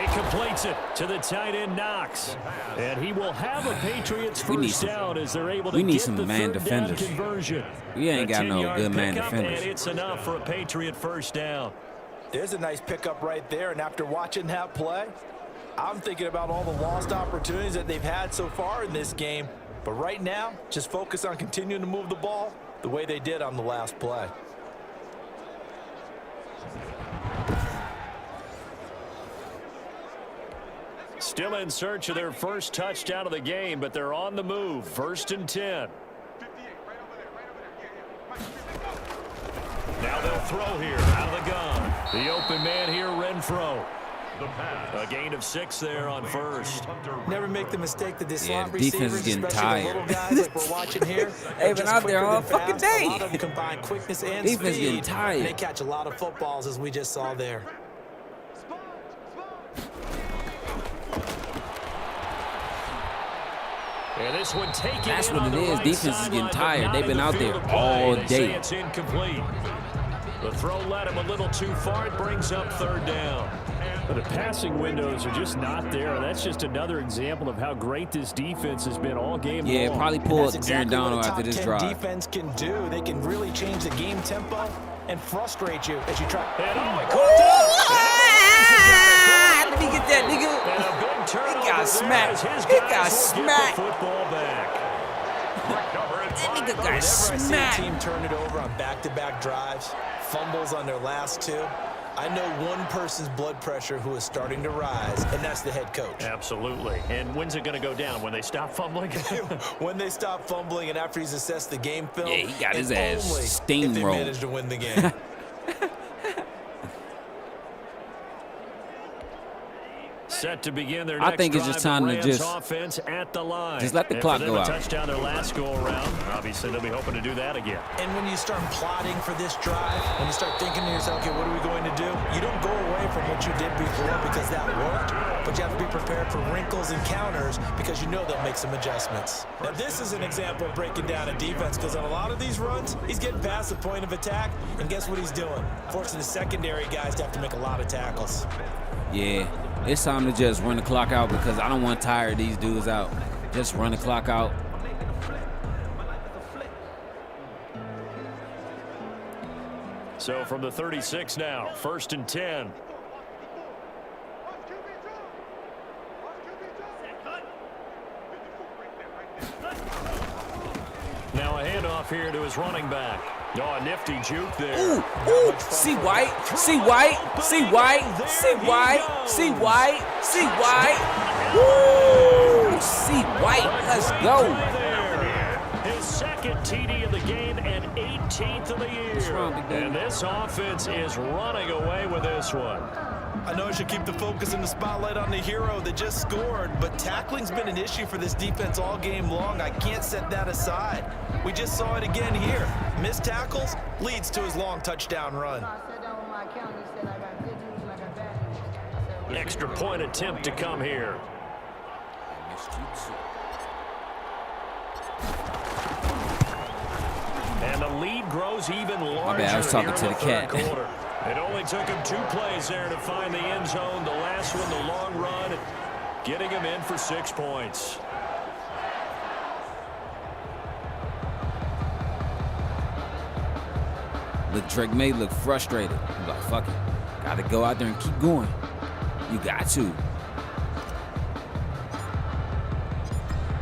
He completes it to the tight end Knox. And he will have a Patriots first down as they're able to get the man third down defenders. conversion. We ain't got no good man defenders. And it's enough for a Patriot first down. There's a nice pickup right there, and after watching that play, I'm thinking about all the lost opportunities that they've had so far in this game. But right now, just focus on continuing to move the ball the way they did on the last play. Still in search of their first touchdown of the game, but they're on the move. 1st and 10. Now they'll throw here out of the gun. The open man here, Renfro. A gain of 6 there on first. Never make the mistake that this slot the defense receivers, is getting especially tired. the little guys like we're watching here, They've been out there all fucking day. A lot of them combine quickness and Defense speed. getting tired. They catch a lot of footballs, as we just saw there. And this one taken. That's what it is. Defense is getting tired. They've been out there all day. It's incomplete. The throw led him a little too far. It brings up 3rd down. But the passing windows are just not there. That's just another example of how great this defense has been all game long. Yeah, probably pull up That's Aaron exactly Donald what a after this top 10 drive. defense can do. They can really change the game tempo and frustrate you as you try. Let me get that nigga. He got smacked. He got smacked. That nigga got Whenever I see a smacked. team turn it over on back-to-back drives, fumbles on their last 2, I know one person's blood pressure who is starting to rise, and that's the head coach. Absolutely. And when's it going to go down? When they stop fumbling? When they stop fumbling and after he's assessed the game film. Yeah, he got his and ass only steamrolled. if they manage to win the game. Set to begin their I next think it's drive. just time to Rams just offense at the line. let the And clock for them, go a out. touchdown their last go around. Obviously, they'll be hoping to do that again. And when you start plotting for this drive, when you start thinking to yourself, okay, what are we going to do? You don't go away from what you did before because that worked, but you have to be prepared for wrinkles and counters because you know they'll make some adjustments. Now, this is an example of breaking down a defense because on a lot of these runs, he's getting past the point of attack, and guess what he's doing? Forcing the secondary guys to have to make a lot of tackles. Yeah, it's time to just run the clock out because I don't want to tire these dudes out. Just run the clock out. So from the 36 now, 1st and 10. Now a handoff here to his running back. Oh, a nifty juke there. Ooh, ooh, see white, see white, see white, see white, see white, see white. Woo! See white, let's go. His 2nd TD of the game and 18th of the year. And this offense is running away with this one. I know I should keep the focus and the spotlight on the hero that just scored, but tackling's been an issue for this defense all game long. I can't set that aside. We just saw it again here. Missed tackles leads to his long touchdown run. Extra point attempt to come here. And the lead grows even larger. My bad, I was talking to the cat. It only took him 2 plays there to find the end zone. The last one, the long run, getting him in for 6 points. Look, Drake May look frustrated. I'm like, fuck it. Got to go out there and keep going. You got to.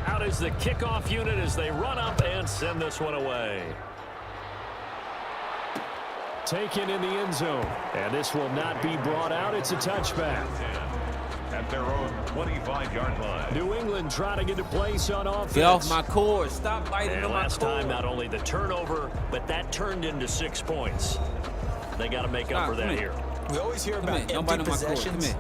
Out is the kickoff unit as they run up and send this one away. Taken in the end zone. And this will not be brought out. It's a touchback. At their own 25-yard line. New England trying to get a place on offense. Get off my cord. Stop biting And on my last cord. time, not only the turnover, but that turned into 6 points. They got to make up for that here. We always hear about empty possessions,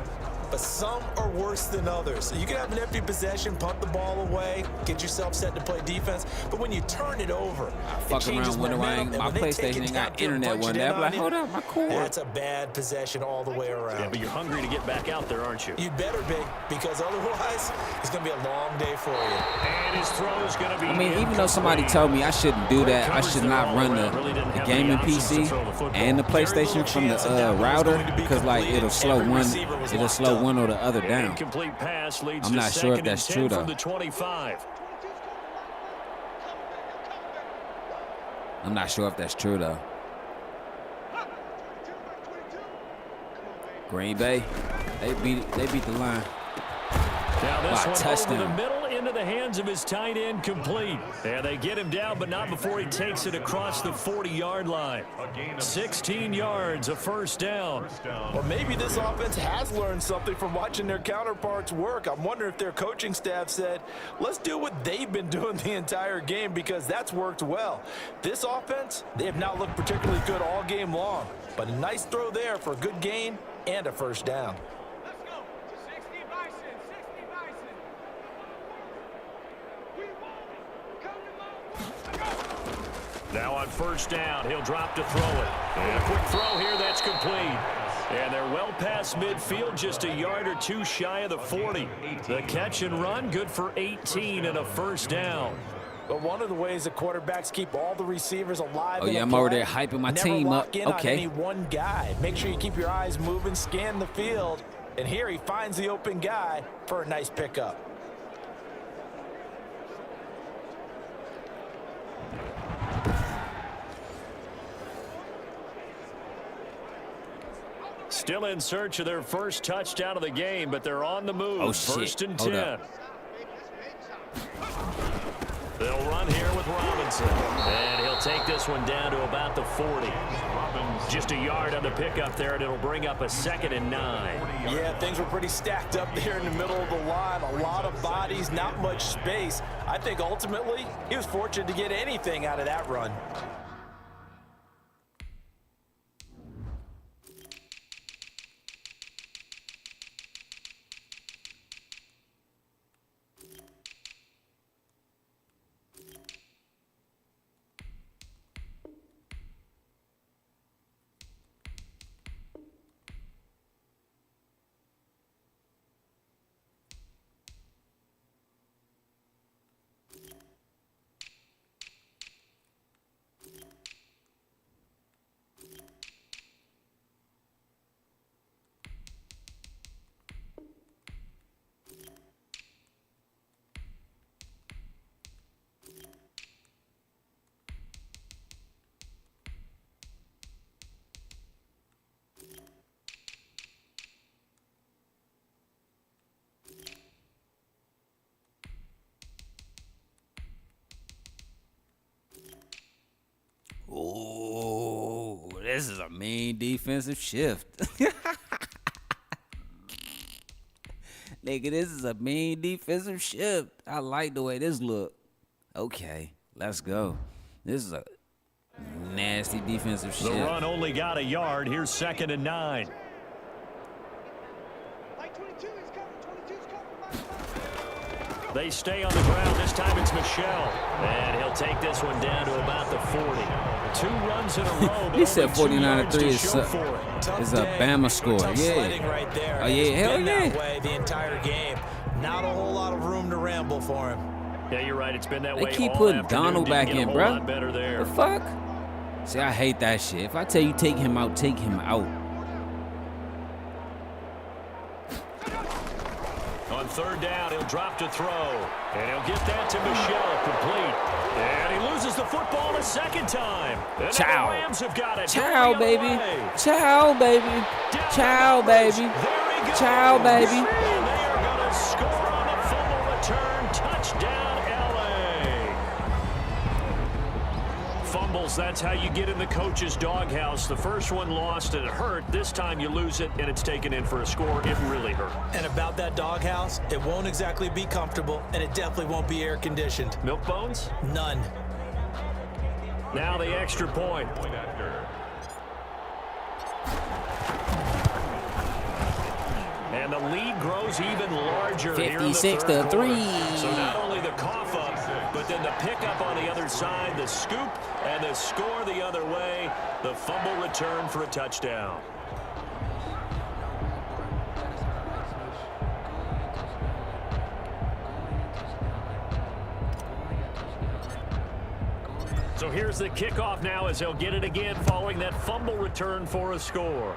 but some are worse than others. You can have an empty possession, punt the ball away, get yourself set to play defense, but when you turn it over, Fuck around when my PlayStation ain't got internet one day. I'm like, hold up, my cord. That's a bad possession all the way around. Yeah, but you're hungry to get back out there, aren't you? You better be, because otherwise, it's going to be a long day for you. And his throw is going to be even though somebody told me I shouldn't do that, I should not run the gaming PC and the PlayStation from the router, because like it'll slow one or the other down. I'm not sure if that's true though. I'm not sure if that's true though. Green Bay, they beat the line. Now this one touchdown. over the middle into the hands of his tight end, complete. And they get him down, but not before he takes it across the 40-yard line. 16 yards, a first down. Well, maybe this offense has learned something from watching their counterparts work. I'm wondering if their coaching staff said, let's do what they've been doing the entire game, because that's worked well. This offense, they have not looked particularly good all game long, but a nice throw there for a good gain and a first down. Now on first down, he'll drop to throw it. And a quick throw here, that's complete. And they're well past midfield, just a yard or two shy of the 40. The catch and run, good for 18 and a first down. But one of the ways the quarterbacks keep all the receivers alive. Oh yeah, I'm over there hyping my team up. Okay. On any one guy. Make sure you keep your eyes moving, scan the field. And here he finds the open guy for a nice pickup. Still in search of their first touchdown of the game, but they're on the move. Oh, shit. First and Hold 10. up. They'll run here with Robinson. And he'll take this one down to about the 40. Just a yard on the pickup there, and it'll bring up a 2nd and 9. Yeah, things were pretty stacked up there in the middle of the line. A lot of bodies, not much space. I think ultimately he was fortunate to get anything out of that run. Oh, this is a mean defensive shift. Nigga, this is a mean defensive shift. I like the way this look. Okay, let's go. This is a nasty defensive shift. The run only got a yard. Here's 2nd and 9. They stay on the ground. This time it's Michelle. And he'll take this one down to about the 40. 2 runs in a row. He said 49-3 is a Bama score. Yeah. Right there. Oh, yeah. Hell yeah. That way the entire game. Not a whole lot of room to ramble for him. Yeah, you're right. It's been that way. They keep all putting afternoon. Donald back in, bro. Better there. The fuck? See, I hate that shit. If I tell you take him out, take him out. On 3rd down, he'll drop to throw. And he'll get that to Michelle, complete. And he loses the football a 2nd time. And Ciao. the Rams have got it. Ciao, baby. Ciao, baby. Ciao, baby. There they go. Ciao, baby. And they are going to score on the fumble return. Touchdown, L.A. Fumbles, that's how you get in the coach's doghouse. The first one lost and it hurt. This time you lose it and it's taken in for a score. It really hurt. And about that doghouse, it won't exactly be comfortable, and it definitely won't be air-conditioned. Milk bones? None. Now the extra point. And the lead grows even larger. 56-3. So not only the cough up, but then the pickup on the other side, the scoop, and the score the other way. The fumble return for a touchdown. So here's the kickoff now as they'll get it again following that fumble return for a score.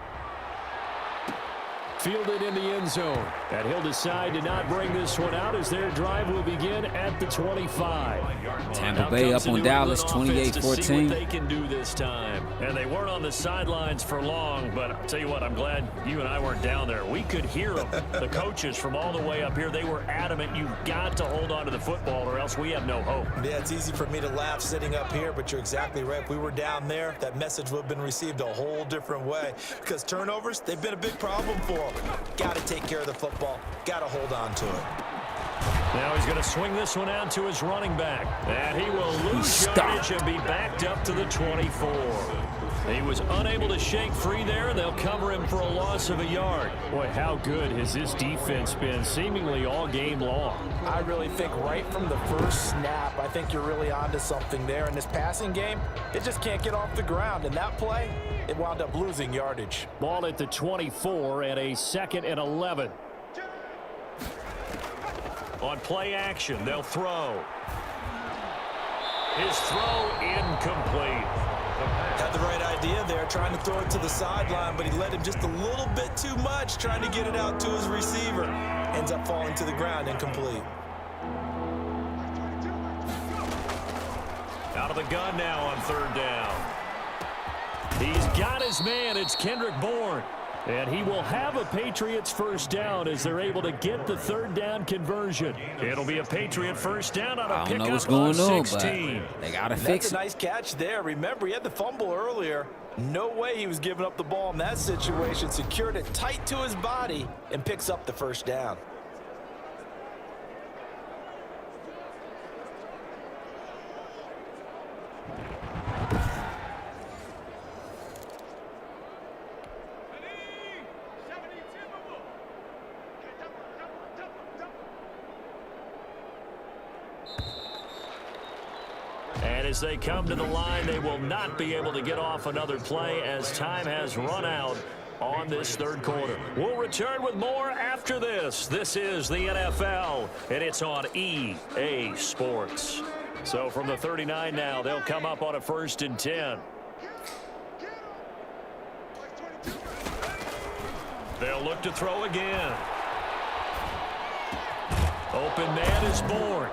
Fielded in the end zone. And he'll decide to not bring this one out as their drive will begin at the 25. Tampa Bay up on Dallas, 28-14. They can do this time. And they weren't on the sidelines for long, but I'll tell you what, I'm glad you and I weren't down there. We could hear them. The coaches from all the way up here, they were adamant. You've got to hold on to the football or else we have no hope. Yeah, it's easy for me to laugh sitting up here, but you're exactly right. If we were down there, that message would have been received a whole different way because turnovers, they've been a big problem for them. Got to take care of the football. Got to hold on to it. Now he's going to swing this one out to his running back. And he will lose yardage and be backed up to the 24. He was unable to shake free there, and they'll cover him for a loss of a yard. Boy, how good has this defense been seemingly all game long? I really think right from the first snap, I think you're really onto something there. In this passing game, it just can't get off the ground. And that play, it wound up losing yardage. Ball at the 24 and a 2nd and 11. On play action, they'll throw. His throw incomplete. Had the right idea there, trying to throw it to the sideline, but he led him just a little bit too much, trying to get it out to his receiver. Ends up falling to the ground, incomplete. Out of the gun now on 3rd down. He's got his man. It's Kendrick Bourne. And he will have a Patriots first down as they're able to get the 3rd down conversion. It'll be a Patriot first down on a I don't know what's pickup on going on, 16. but they got to That's fix a it. nice catch there. Remember, he had the fumble earlier. No way he was giving up the ball in that situation. Secured it tight to his body and picks up the first down. And as they come to the line, they will not be able to get off another play as time has run out on this 3rd quarter. We'll return with more after this. This is the NFL, and it's on EA Sports. So from the 39 now, they'll come up on a 1st and 10. They'll look to throw again. Open man is Bourne.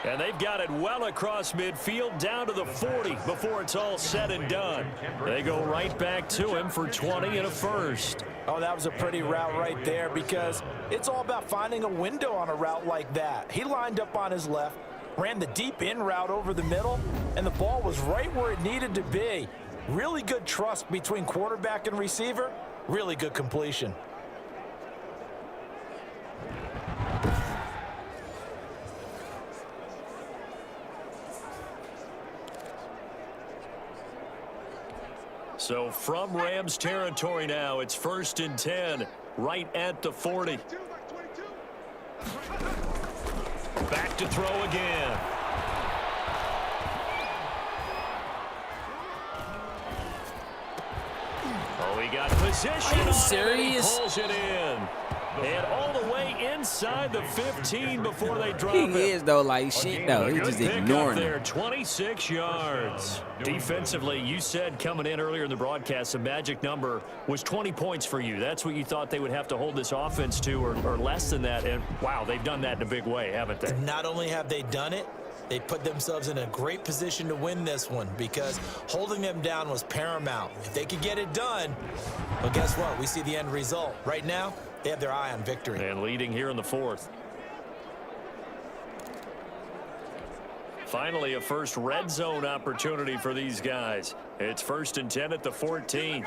And they've got it well across midfield down to the 40 before it's all said and done. They go right back to him for 20 and a first. Oh, that was a pretty route right there because it's all about finding a window on a route like that. He lined up on his left, ran the deep in route over the middle, and the ball was right where it needed to be. Really good trust between quarterback and receiver. Really good completion. So from Rams territory now, it's 1st and 10, right at the 40. Back to throw again. Oh, he got position. Are you serious? He pulls it in. And all the way inside the 15 before they drop He it. is, though, like shit, though. He's just ignoring there, him. 26 yards. Defensively, you said coming in earlier in the broadcast, the magic number was 20 points for you. That's what you thought they would have to hold this offense to or less than that. And, wow, they've done that in a big way, haven't they? Not only have they done it, They put themselves in a great position to win this one because holding them down was paramount. If they could get it done, well, guess what? We see the end result. Right now, they have their eye on victory. And leading here in the fourth. Finally, a first red zone opportunity for these guys. It's 1st and 10 at the 14.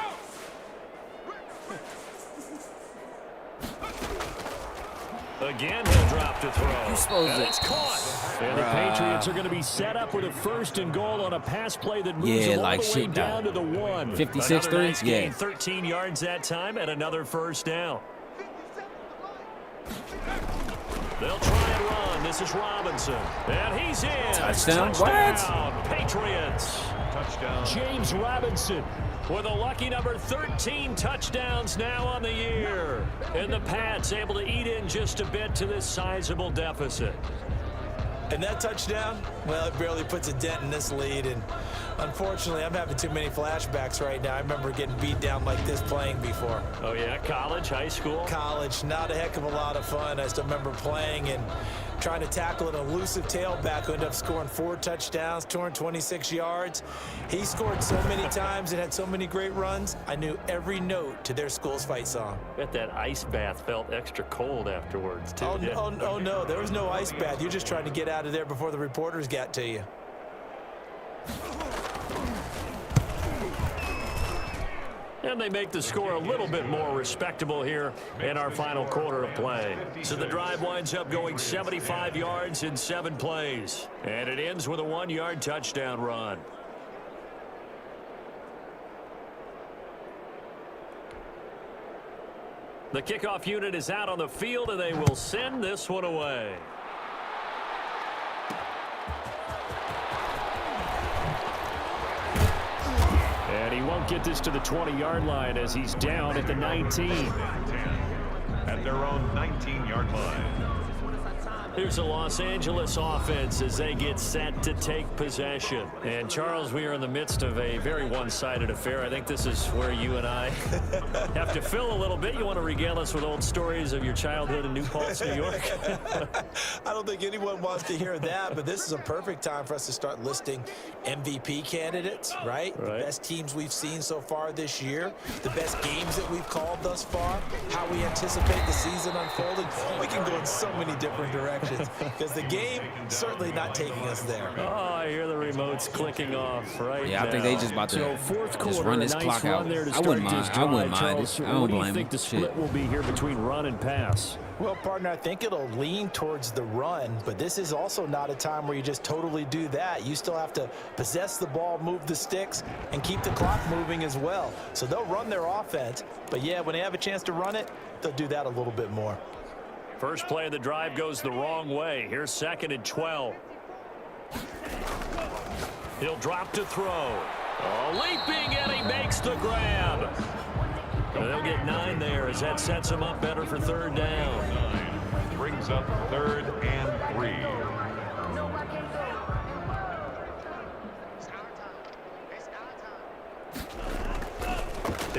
Again, he'll drop to throw. And it's caught. And the Patriots are going to be set up with a 1st and goal on a pass play that moves them all the way down to the 1. 56-3? Nice gain, 13 yards that time, and another first down. They'll try and run. This is Robinson. And he's in. Touchdown. Touchdown. Patriots. Touchdown. James Robinson with a lucky number 13 touchdowns now on the year. And the Pats able to eat in just a bit to this sizable deficit. And that touchdown, well, it barely puts a dent in this lead. And unfortunately, I'm having too many flashbacks right now. I remember getting beat down like this playing before. Oh, yeah? College, high school? College, not a heck of a lot of fun. I still remember playing and trying to tackle an elusive tailback who ended up scoring 4 touchdowns, 226 yards. He scored so many times and had so many great runs. I knew every note to their school's fight song. Bet that ice bath felt extra cold afterwards, too. Oh, no, there was no ice bath. You're just trying to get out of there before the reporters got to you. And they make the score a little bit more respectable here in our final quarter of play. So the drive winds up going 75 yards in 7 plays. And it ends with a 1-yard touchdown run. The kickoff unit is out on the field, and they will send this one away. And he won't get this to the 20-yard line as he's down at the 19. At their own 19-yard line. Here's the Los Angeles offense as they get set to take possession. And, Charles, we are in the midst of a very one-sided affair. I think this is where you and I have to fill a little bit. You want to regale us with old stories of your childhood in New Paltz, New York? I don't think anyone wants to hear that, but this is a perfect time for us to start listing MVP candidates, right? The best teams we've seen so far this year, the best games that we've called thus far, how we anticipate the season unfolding. We can go in so many different directions. Because the game certainly not taking us there. Oh, I hear the remotes clicking off right now. Yeah, I think they just about to just run this clock out. I wouldn't mind. I wouldn't mind it. I don't blame them. What do you think the split will be here between run and pass? Well, partner, I think it'll lean towards the run, but this is also not a time where you just totally do that. You still have to possess the ball, move the sticks, and keep the clock moving as well. So they'll run their offense, but yeah, when they have a chance to run it, they'll do that a little bit more. First play of the drive goes the wrong way. Here's 2nd and 12. He'll drop to throw. Oh, leaping, and he makes the grab. And they'll get 9 there as that sets him up better for 3rd down. Brings up 3rd and 3.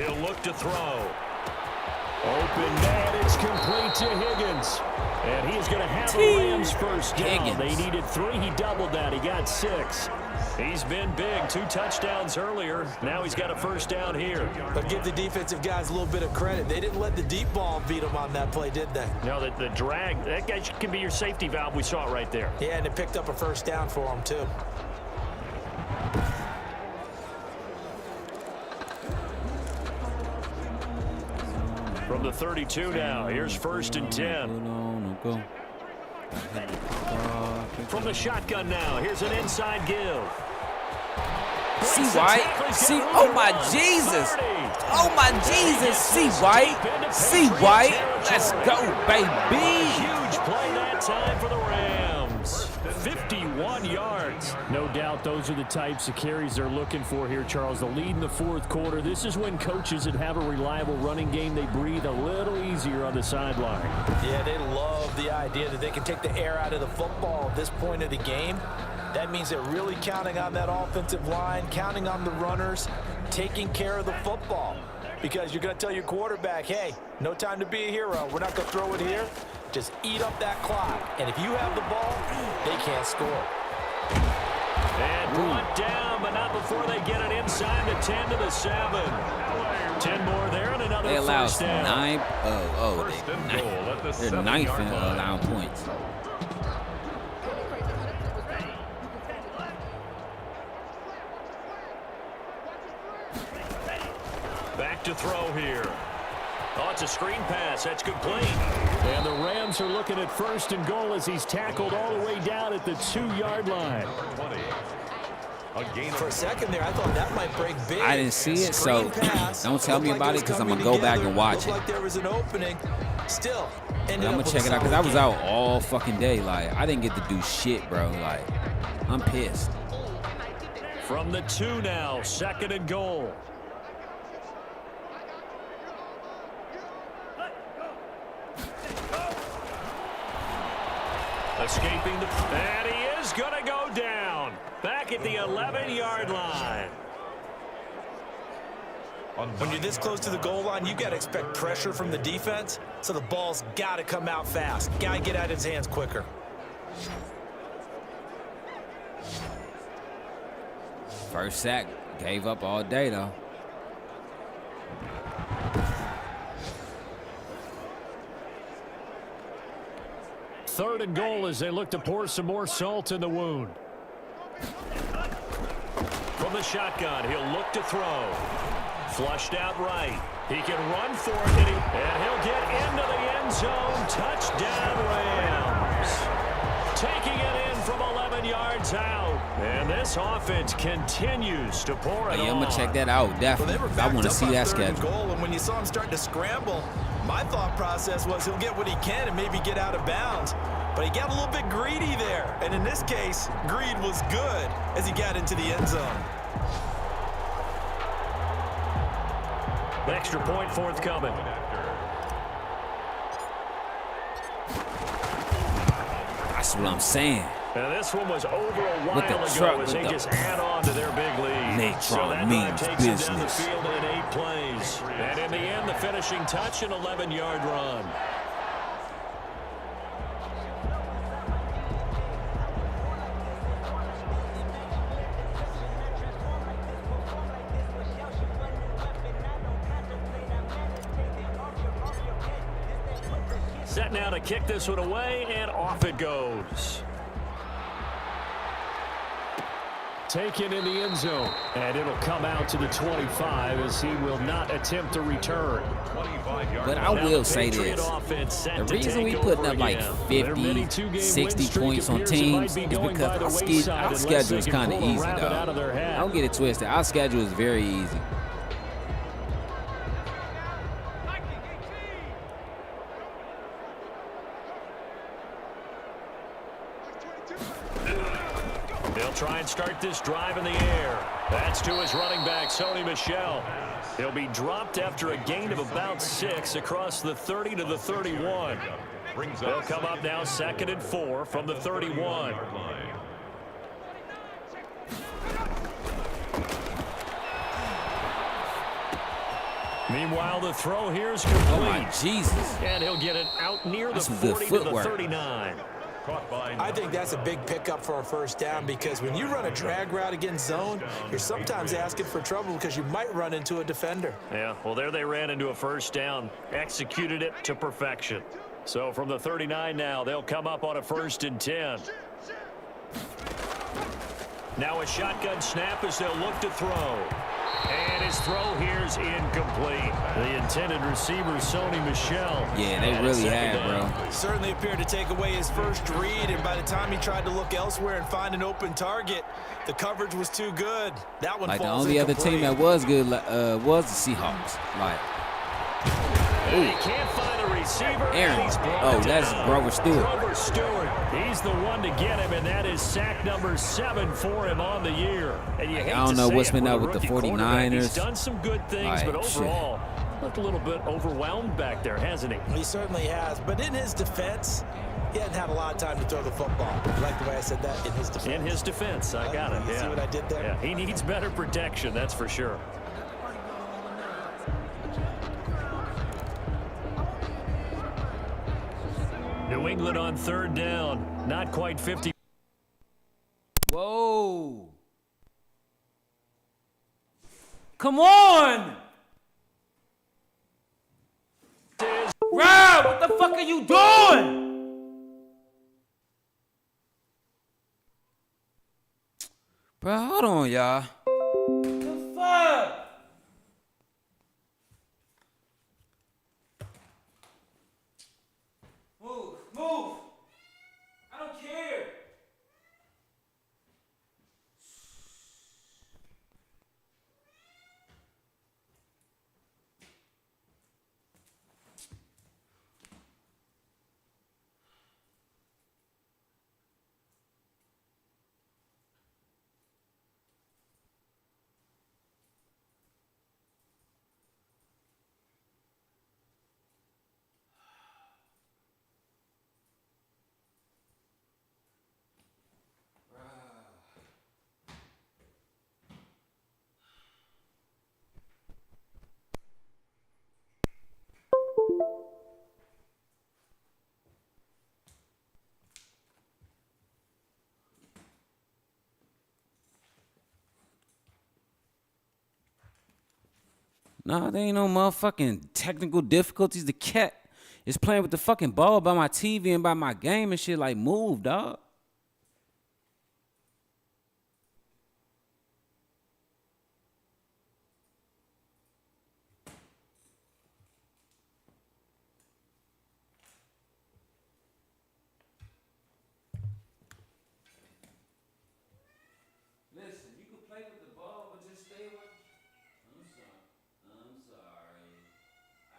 He'll look to throw. Open man, it's complete to Higgins. And he's going to have a Rams first down. They needed 3. He doubled that. He got 6. He's been big. 2 touchdowns earlier. Now he's got a first down here. But give the defensive guys a little bit of credit. They didn't let the deep ball beat them on that play, did they? No, the drag, that guy can be your safety valve. We saw it right there. Yeah, and it picked up a first down for him, too. From the 32 now, here's 1st and 10. From the shotgun now, here's an inside give. See White. See, oh my Jesus. Oh my Jesus. See White. See White. Let's go, baby. Huge play that time for the Rams. 51 yards. No doubt those are the types of carries they're looking for here, Charles. The lead in the 4th quarter. This is when coaches that have a reliable running game, they breathe a little easier on the sideline. Yeah, they love the idea that they can take the air out of the football at this point of the game. That means they're really counting on that offensive line, counting on the runners, taking care of the football. Because you're going to tell your quarterback, hey, no time to be a hero. We're not going to throw it here. Just eat up that clock. And if you have the ball, they can't score. before they get it inside the 10 to the 7. 10 more there and another They allow first down. they're ninth in allowing points. Back to throw here. Oh, it's a screen pass. That's complete. And the Rams are looking at 1st and goal as he's tackled all the way down at the 2-yard line. For a second there, I thought that might break big. I didn't see it, so don't tell me about it because I'm going to go back and watch it. Like there was an opening. Still, I'm going to check it out because I was out all fucking day. Like, I didn't get to do shit, bro. Like, I'm pissed. From the 2 now, 2nd and goal. Escaping the... And he is going to go down. Back at the 11-yard line. When you're this close to the goal line, you got to expect pressure from the defense, so the ball's got to come out fast. Got to get out of his hands quicker. First sack, gave up all day, though. Third and goal as they look to pour some more salt in the wound. From the shotgun, he'll look to throw. Flushed out right. He can run for it, and he'll get into the end zone. Touchdown, Rams. Taking it in from 11 yards out. And this offense continues to pour it on. I'm going to check that out, definitely. Well, I want to see that schedule. Goal, and when you saw him starting to scramble, my thought process was he'll get what he can and maybe get out of bounds. But he got a little bit greedy there. And in this case, greed was good as he got into the end zone. Extra point forthcoming. That's what I'm saying. And this one was over a while With the ago truck, as they just add on to their big lead. Natron so that means drive takes it down the business. field in 8 plays. And in the end, the finishing touch, an 11-yard run. Set now to kick this one away, and off it goes. Taken in the end zone, and it'll come out to the 25 as he will not attempt to return. But I will say this. The reason we putting up like 50, 60 points on teams is because our schedule is kind of easy, though. Don't get it twisted. Our schedule is very easy. They'll try and start this drive in the air. That's to his running back, Sony Michel. He'll be dropped after a gain of about 6 across the 30 to the 31. They'll come up now 2nd and 4 from the 31. Meanwhile, the throw here is complete. Oh, my Jesus. And he'll get it out near the That's some good 40 to the footwork. 39. I think that's a big pickup for a first down because when you run a drag route against zone, you're sometimes asking for trouble because you might run into a defender. Yeah, well, there they ran into a first down, executed it to perfection. So from the 39 now, they'll come up on a 1st and 10. Now a shotgun snap as they'll look to throw. And his throw here is incomplete. The intended receiver, Sony Michel. Yeah, they really have, bro. Certainly appeared to take away his first read, and by the time he tried to look elsewhere and find an open target, the coverage was too good. That one Like, the falls only other incomplete. team that was good was the Seahawks. Like, And he can't find a receiver. Aaron. And he's brought Oh, that's down. Grover Stewart. Grover Stewart. He's the one to get him, and that is sack number 7 for him on the year. And you hate I don't to know say what's it been with up a with the rookie quarterback. 49ers. He's done some good things, Like, but overall, looked a little bit overwhelmed back there, hasn't he? He certainly has, but in his defense, he hadn't had a lot of time to throw the football. You like the way I said that? In his defense. In his defense, I got it. You see Yeah. what I did there? Yeah, he needs better protection, that's for sure. New England on 3rd down. Not quite 50. whoa. Come on! Rob, what the fuck are you doing? Bro, hold on, y'all. The fuck? Move. I don't care. Nah, there ain't no motherfucking technical difficulties. The cat is playing with the fucking ball by my TV and by my game and shit. Like, move, dog. Listen, you can play with the ball, but just stay away. I'm sorry.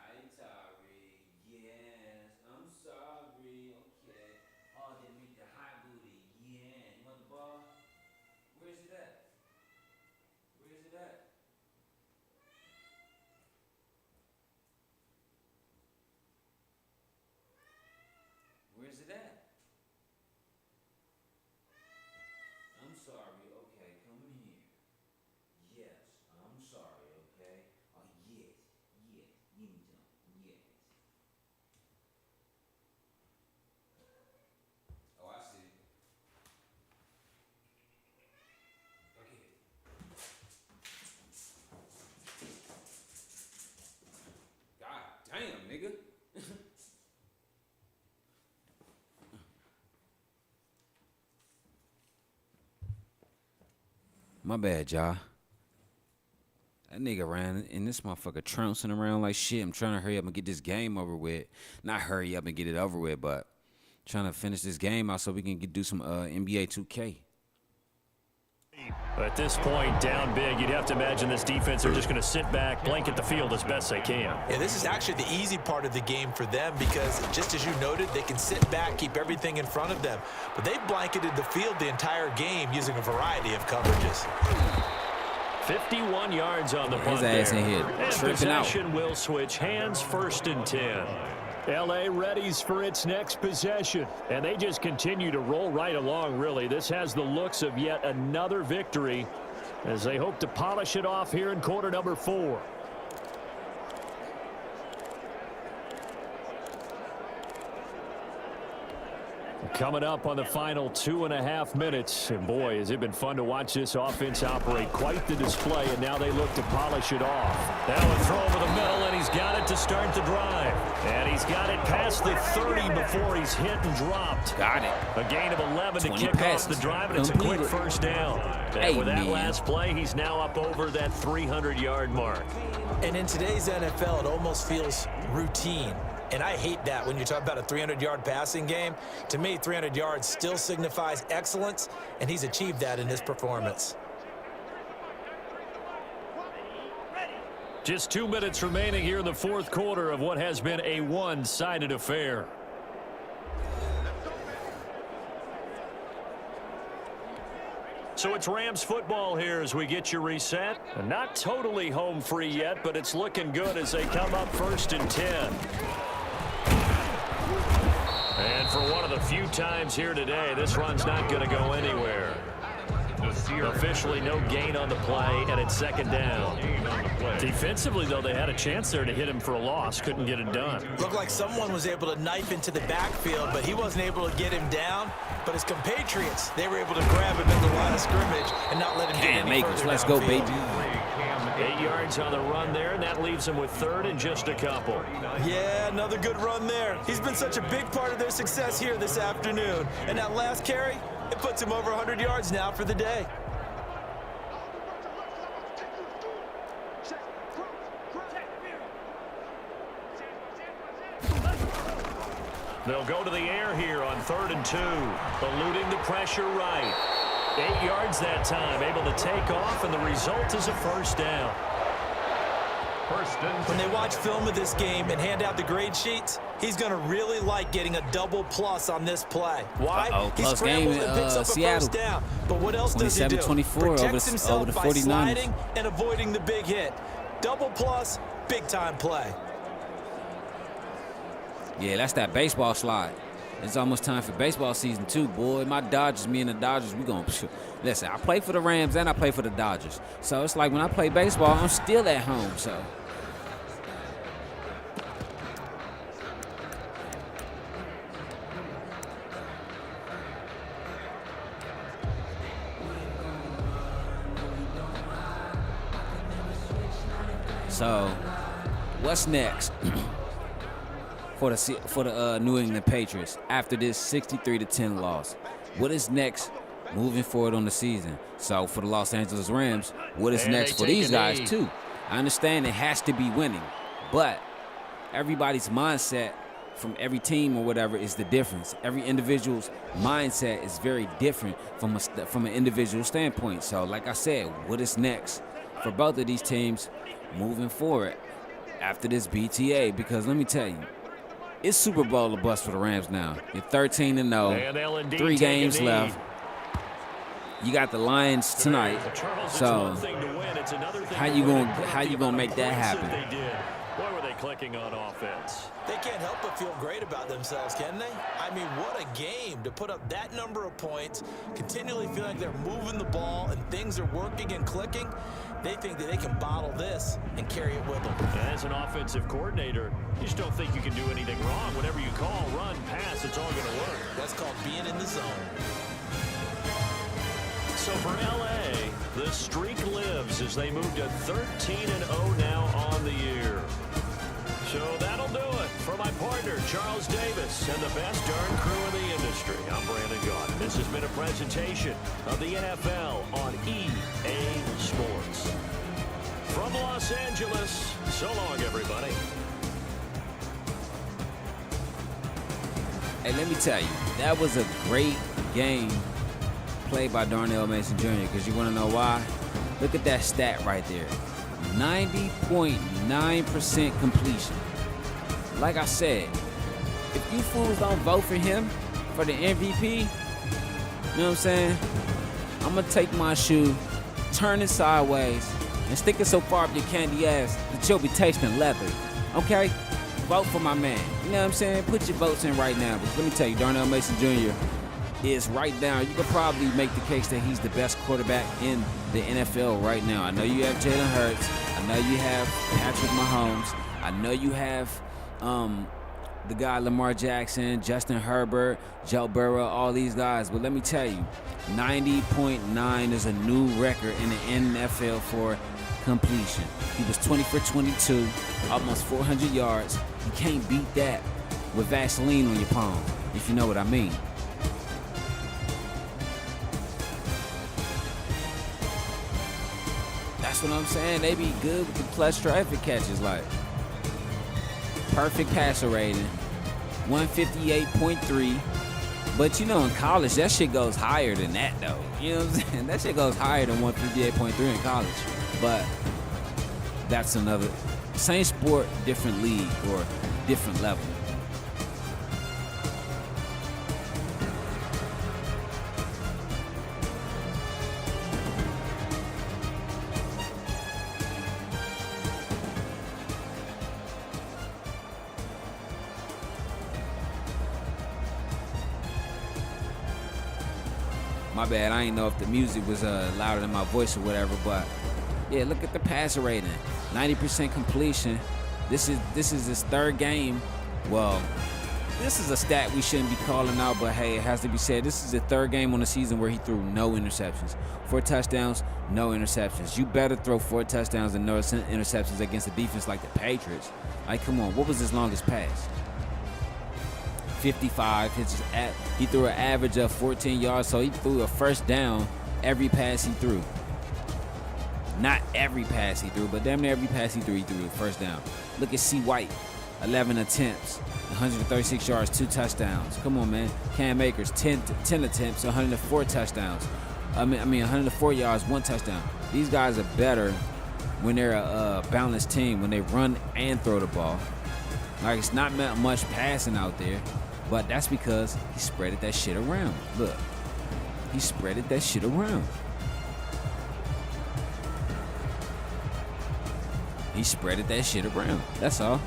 I'm sorry. Yes, I'm sorry. Okay. Oh, they meet the high booty. Yeah. You want the ball? Where's it at? Where's it at? Where's it at? I'm sorry. Okay, come in here. Yes, I'm sorry. Okay. Oh, yes. Yes. Give me some. Yes. Oh, I see. Okay. God damn, nigga. My bad, y'all. That nigga ran in this motherfucker trouncing around like shit. I'm trying to hurry up and get this game over with. Not hurry up and get it over with, but trying to finish this game out so we can do some NBA 2K. At this point, down big, you'd have to imagine this defense are just going to sit back, blanket the field as best they can. Yeah, this is actually the easy part of the game for them because, just as you noted, they can sit back, keep everything in front of them. But they've blanketed the field the entire game using a variety of coverages. 51 yards on the punt His ass in here and tripping out. possession will switch hands, 1st and 10. L.A. readies for its next possession, and they just continue to roll right along, really. This has the looks of yet another victory as they hope to polish it off here in quarter number 4. Coming up on the final 2.5 minutes, and boy, has it been fun to watch this offense operate. Quite the display, and now they look to polish it off. Now a throw over the middle, and he's got it to start the drive. And he's got it past the 30 before he's hit and dropped. Got it. A gain of 11 to kick passes. off the drive, and it's a quick first down. And with that man. last play, he's now up over that 300-yard mark. And in today's NFL, it almost feels routine. And I hate that when you talk about a 300-yard passing game. To me, 300 yards still signifies excellence, and he's achieved that in this performance. Just 2 minutes remaining here in the 4th quarter of what has been a one-sided affair. So it's Rams football here as we get you reset. And not totally home free yet, but it's looking good as they come up 1st and 10. And for one of the few times here today, this run's not going to go anywhere. Officially no gain on the play, and it's 2nd down. Defensively, though, they had a chance there to hit him for a loss. Couldn't get it done. Looked like someone was able to knife into the backfield, but he wasn't able to get him down. But his compatriots, they were able to grab him at the line of scrimmage and not let him get any further Let's go, downfield. baby. 8 yards on the run there, and that leaves him with third and just a couple. Yeah, another good run there. He's been such a big part of their success here this afternoon. And that last carry, it puts him over 100 yards now for the day. They'll go to the air here on 3rd and 2, eluding the pressure right. 8 yards that time, able to take off, and the result is a first down. When they watch film of this game and hand out the grade sheets, he's going to really like getting a double plus on this play. Why? He scrambles and picks up a first down. But what else does he do? 27-24 Protects himself over the by 49ers. sliding and avoiding the big hit. Double plus, big-time play. Yeah, that's that baseball slide. It's almost time for baseball season too, boy. My Dodgers, me and the Dodgers, we going to listen, I play for the Rams and I play for the Dodgers. So it's like when I play baseball, I'm still at home, so. So, what's next for the New England Patriots after this 63-10 loss? What is next moving forward on the season? So for the Los Angeles Rams, what is next for these guys too? I understand it has to be winning, but everybody's mindset from every team or whatever is the difference. Every individual's mindset is very different from an individual standpoint. So like I said, what is next for both of these teams moving forward after this BTA? Because let me tell you, it's Super Bowl or bust for the Rams now. You're 13-0, 3 games left. You got the Lions tonight. So how you gonna make that happen? Boy, were they clicking on offense. They can't help but feel great about themselves, can they? I mean, what a game to put up that number of points, continually feel like they're moving the ball and things are working and clicking. They think that they can bottle this and carry it with them. As an offensive coordinator, you just don't think you can do anything wrong. Whatever you call, run, pass, it's all going to work. That's called being in the zone. So for L.A., the streak lives as they move to 13-0 now on the year. So that'll do it. For my partner, Charles Davis, and the best darn crew in the industry, I'm Brandon Gaudin. This has been a presentation of the NFL on EA Sports. From Los Angeles, so long, everybody. Hey, let me tell you, that was a great game played by Darnell Mason Jr. because you want to know why? Look at that stat right there. 90.9% completion. Like I said, if you fools don't vote for him for the MVP, you know what I'm saying? I'm going to take my shoe, turn it sideways, and stick it so far up your candy ass that you'll be tasting leather. Okay? Vote for my man. You know what I'm saying? Put your votes in right now. But let me tell you, Darnell Mason Jr. is right now. You could probably make the case that he's the best quarterback in the NFL right now. I know you have Jalen Hurts. I know you have Patrick Mahomes. I know you have the guy Lamar Jackson, Justin Herbert, Joe Burrow, all these guys. But let me tell you, 90.9 is a new record in the NFL for completion. He was 20 for 22, almost 400 yards. You can't beat that with Vaseline on your palm, if you know what I mean. That's what I'm saying. They be good with the plus traffic catches, like perfect passer rating, 158.3. But you know, in college, that shit goes higher than that, though. You know what I'm saying? That shit goes higher than 158.3 in college. But that's another same sport, different league or different level. My bad, I didn't know if the music was louder than my voice or whatever, but yeah, look at the passer rating, 90% completion. This is his third game. Well, this is a stat we shouldn't be calling out, but hey, it has to be said. This is the third game on the season where he threw no interceptions. 4 touchdowns, no interceptions. You better throw 4 touchdowns and no interceptions against a defense like the Patriots. Like, come on, what was his longest pass? 55. He threw an average of 14 yards, so he threw a first down every pass he threw. Not every pass he threw, but damn near every pass he threw a first down. Look at C. White, 11 attempts, 136 yards, 2 touchdowns. Come on, man. Cam Akers, 10 attempts, 104 touchdowns. I mean 104 yards, 1 touchdown. These guys are better when they're a balanced team, when they run and throw the ball. Like, it's not much passing out there, but that's because he spreaded that shit around. Look, he spreaded that shit around. He spreaded that shit around. That's all.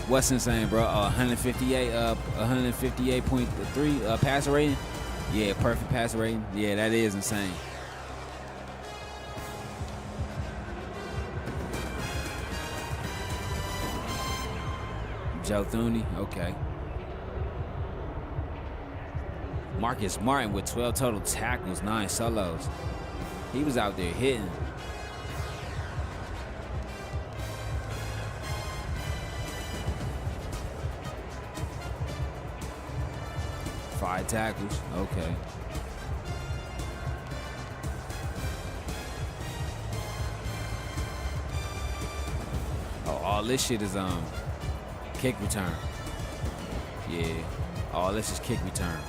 What's insane, bro? 158.3 passer rating. Yeah, perfect passer rating. Yeah, that is insane. Joe Thuney, okay. Marcus Martin with 12 total tackles, 9 solos. He was out there hitting. Five tackles, okay. Oh, all this shit is kick return. Yeah, all this is kick return.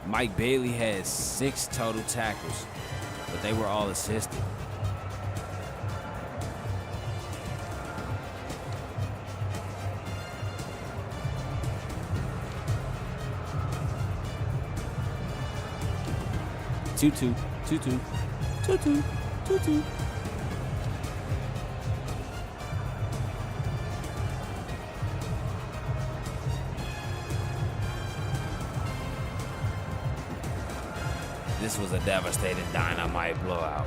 Mike Bailey had 6 total tackles, but they were all assisted. Two-two. This was a devastating dynamite blowout.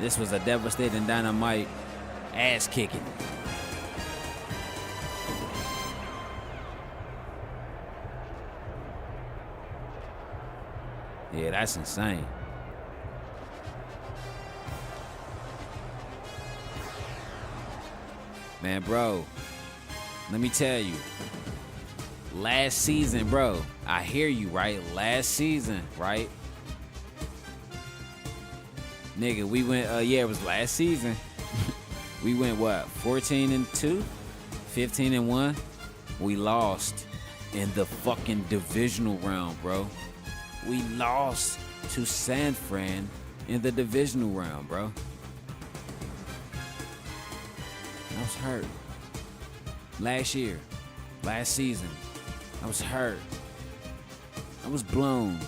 This was a devastating dynamite ass kicking. Yeah, that's insane. Man, bro, let me tell you. Last season, bro, I hear you, right? Last season, right? Nigga, we went, it was last season. We went, what, 14-2? 15-1? We lost in the fucking divisional round, bro. We lost to San Fran in the divisional round, bro. I was hurt. Last season, I was hurt. I was blown.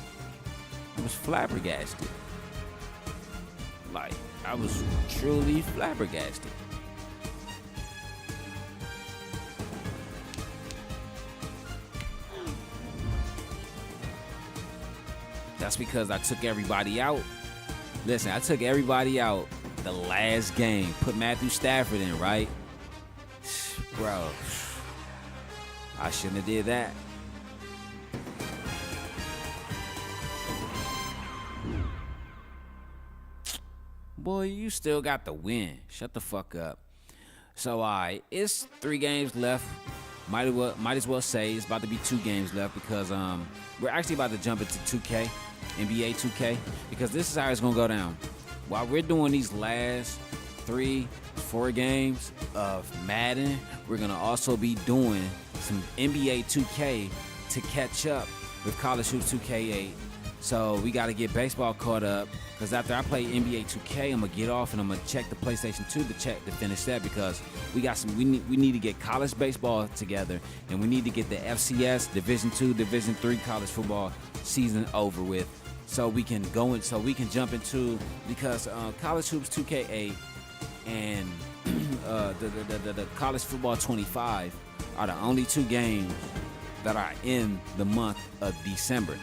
I was flabbergasted. Like, I was truly flabbergasted. That's because I took everybody out. Listen, I took everybody out the last game. Put Matthew Stafford in, right? Bro, I shouldn't have did that. Boy, you still got the win. Shut the fuck up. So, it's 3 games left. Might as well say it's about to be 2 games left because we're actually about to jump into 2K, NBA 2K, because this is how it's gonna go down. While we're doing these last 3-4 games of Madden, we're gonna also be doing some NBA 2K to catch up with College Hoops 2K8. So we got to get baseball caught up, because after I play NBA 2K, I'm gonna get off and I'm gonna check the PlayStation 2 to finish that, because we need to get college baseball together, and we need to get the FCS Division 2, Division 3 college football season over with, so we can jump into, because College Hoops 2K8 and the College Football 25 are the only 2 games that are in the month of December.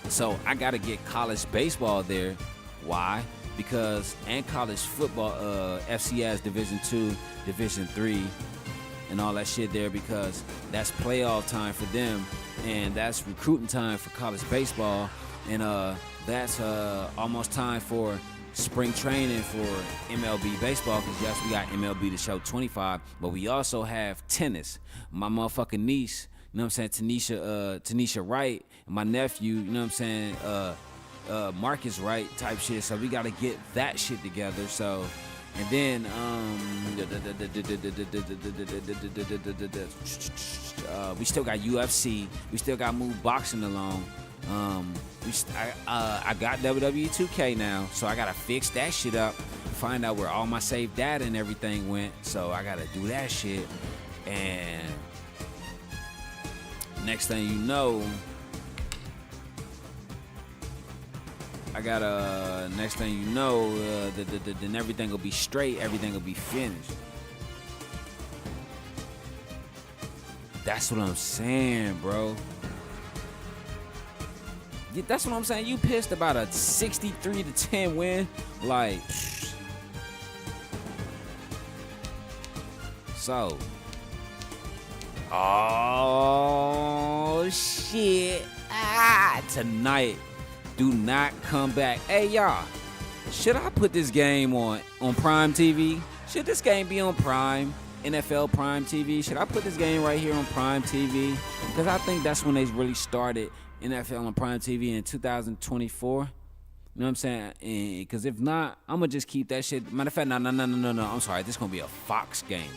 So I got to get college baseball there. Why? Because and college football, FCS Division II, Division III, and all that shit there, because that's playoff time for them, and that's recruiting time for college baseball, and that's almost time for spring training for MLB baseball, because yes, we got MLB The Show 25, but we also have tennis. My motherfucking niece, you know what I'm saying, Tanisha Wright, and my nephew, you know what I'm saying, Marcus Wright type shit. So we got to get that shit together. So, and then we still got UFC. We still got move boxing along. I got WWE 2K now, so I gotta fix that shit up, find out where all my saved data and everything went. So I gotta do that shit, and next thing you know, then everything will be straight, everything will be finished. That's what I'm saying, bro. That's what I'm saying. You pissed about a 63-10 win? Like, so. Oh, shit. Tonight, do not come back. Hey, y'all, should I put this game on Prime TV? Should this game be on Prime? NFL Prime TV? Should I put this game right here on Prime TV? Because I think that's when they really started NFL on Prime TV in 2024. You know what I'm saying? Because if not, I'm going to just keep that shit. Matter of fact, no. I'm sorry. This is going to be a Fox game.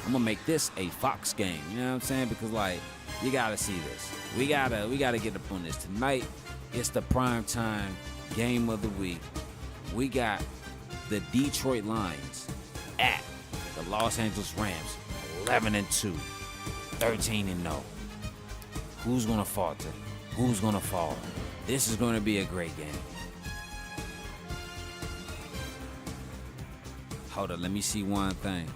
I'm going to make this a Fox game. You know what I'm saying? Because, like, you got to see this. We gotta get up on this. Tonight, it's the prime time game of the week. We got the Detroit Lions at the Los Angeles Rams, 11-2, 13-0. Who's going to falter? Who's going to fall? This is going to be a great game. Hold on, let me see one thing.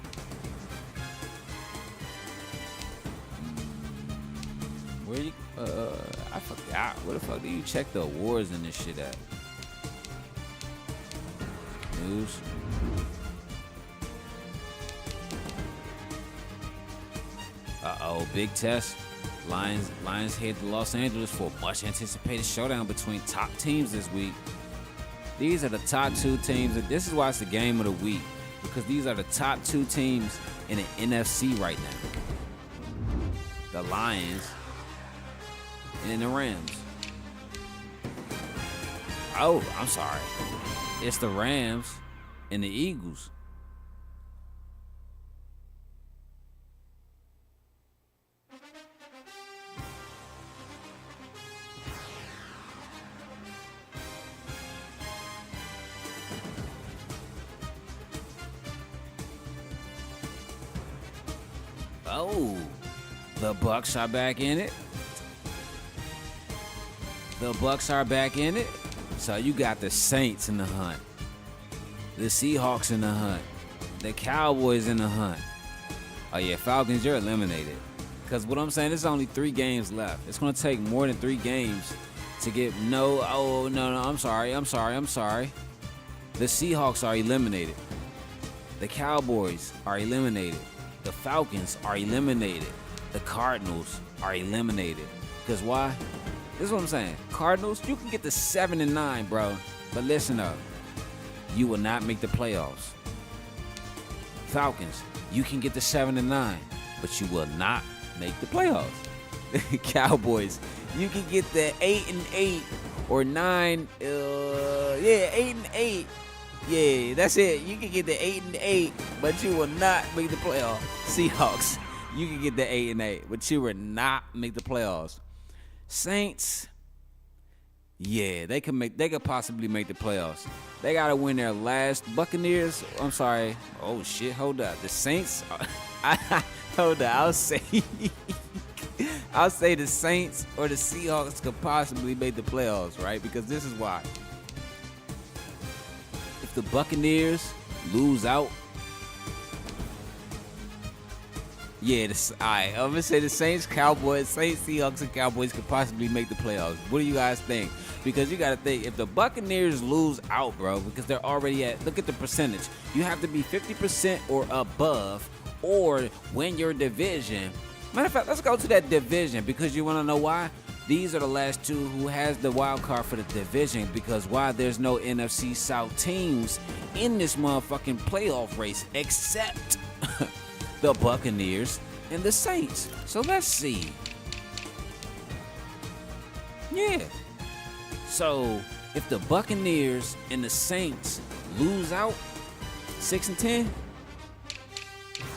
Where you, I forgot. Where the fuck do you check the awards and this shit at? News. Uh-oh, big test. Lions head to Los Angeles for a much anticipated showdown between top teams this week. These are the top two teams. This is why it's the game of the week, because these are the top two teams in the NFC right now. The Lions and the Rams. Oh, I'm sorry. It's the Rams and the Eagles. Oh, the Bucks are back in it. The Bucks are back in it. So you got the Saints in the hunt, the Seahawks in the hunt, the Cowboys in the hunt. Oh yeah, Falcons, you're eliminated. Because what I'm saying, there's only 3 games left. It's going to take more than 3 games to get no, I'm sorry. The Seahawks are eliminated. The Cowboys are eliminated. The Falcons are eliminated. The Cardinals are eliminated. Because why? This is what I'm saying. Cardinals, you can get the 7-9, bro. But listen up. You will not make the playoffs. Falcons, you can get the 7-9, but you will not make the playoffs. Cowboys, you can get the 8-8 or 9. 8-8. Yeah, that's it. You can get the 8-8, but you will not make the playoffs. Seahawks, you can get the 8-8, but you will not make the playoffs. Saints, yeah, they could possibly make the playoffs. They gotta win their last. Buccaneers, I'm sorry. Oh shit, hold up. The Saints, hold up. I'll say the Saints or the Seahawks could possibly make the playoffs, right? Because this is why. If the Buccaneers lose out, Yeah, all right. I'm gonna say the Saints, Seahawks, and Cowboys could possibly make the playoffs. What do you guys think? Because you gotta think, if the Buccaneers lose out, bro, because they're already at, look at the percentage. You have to be 50% or above, or win your division. Matter of fact, let's go to that division, because you wanna know why? These are the last two who has the wild card for the division, because why? There's no NFC South teams in this motherfucking playoff race except the Buccaneers and the Saints. So let's see. Yeah. So if the Buccaneers and the Saints lose out 6-10,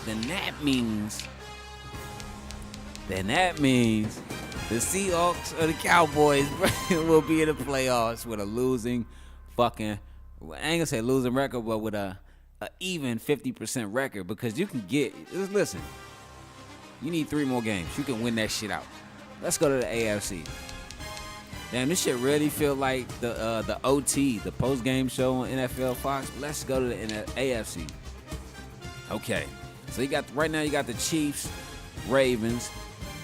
then that means the Seahawks or the Cowboys will be in the playoffs with a losing fucking, I ain't gonna say losing record, but with a even 50% record, because you can get, listen, you need 3 more games. You can win that shit out. Let's go to the AFC. Damn, this shit really feel like the OT, the post-game show on NFL Fox. Let's go to the AFC. Okay, so right now you got the Chiefs, Ravens,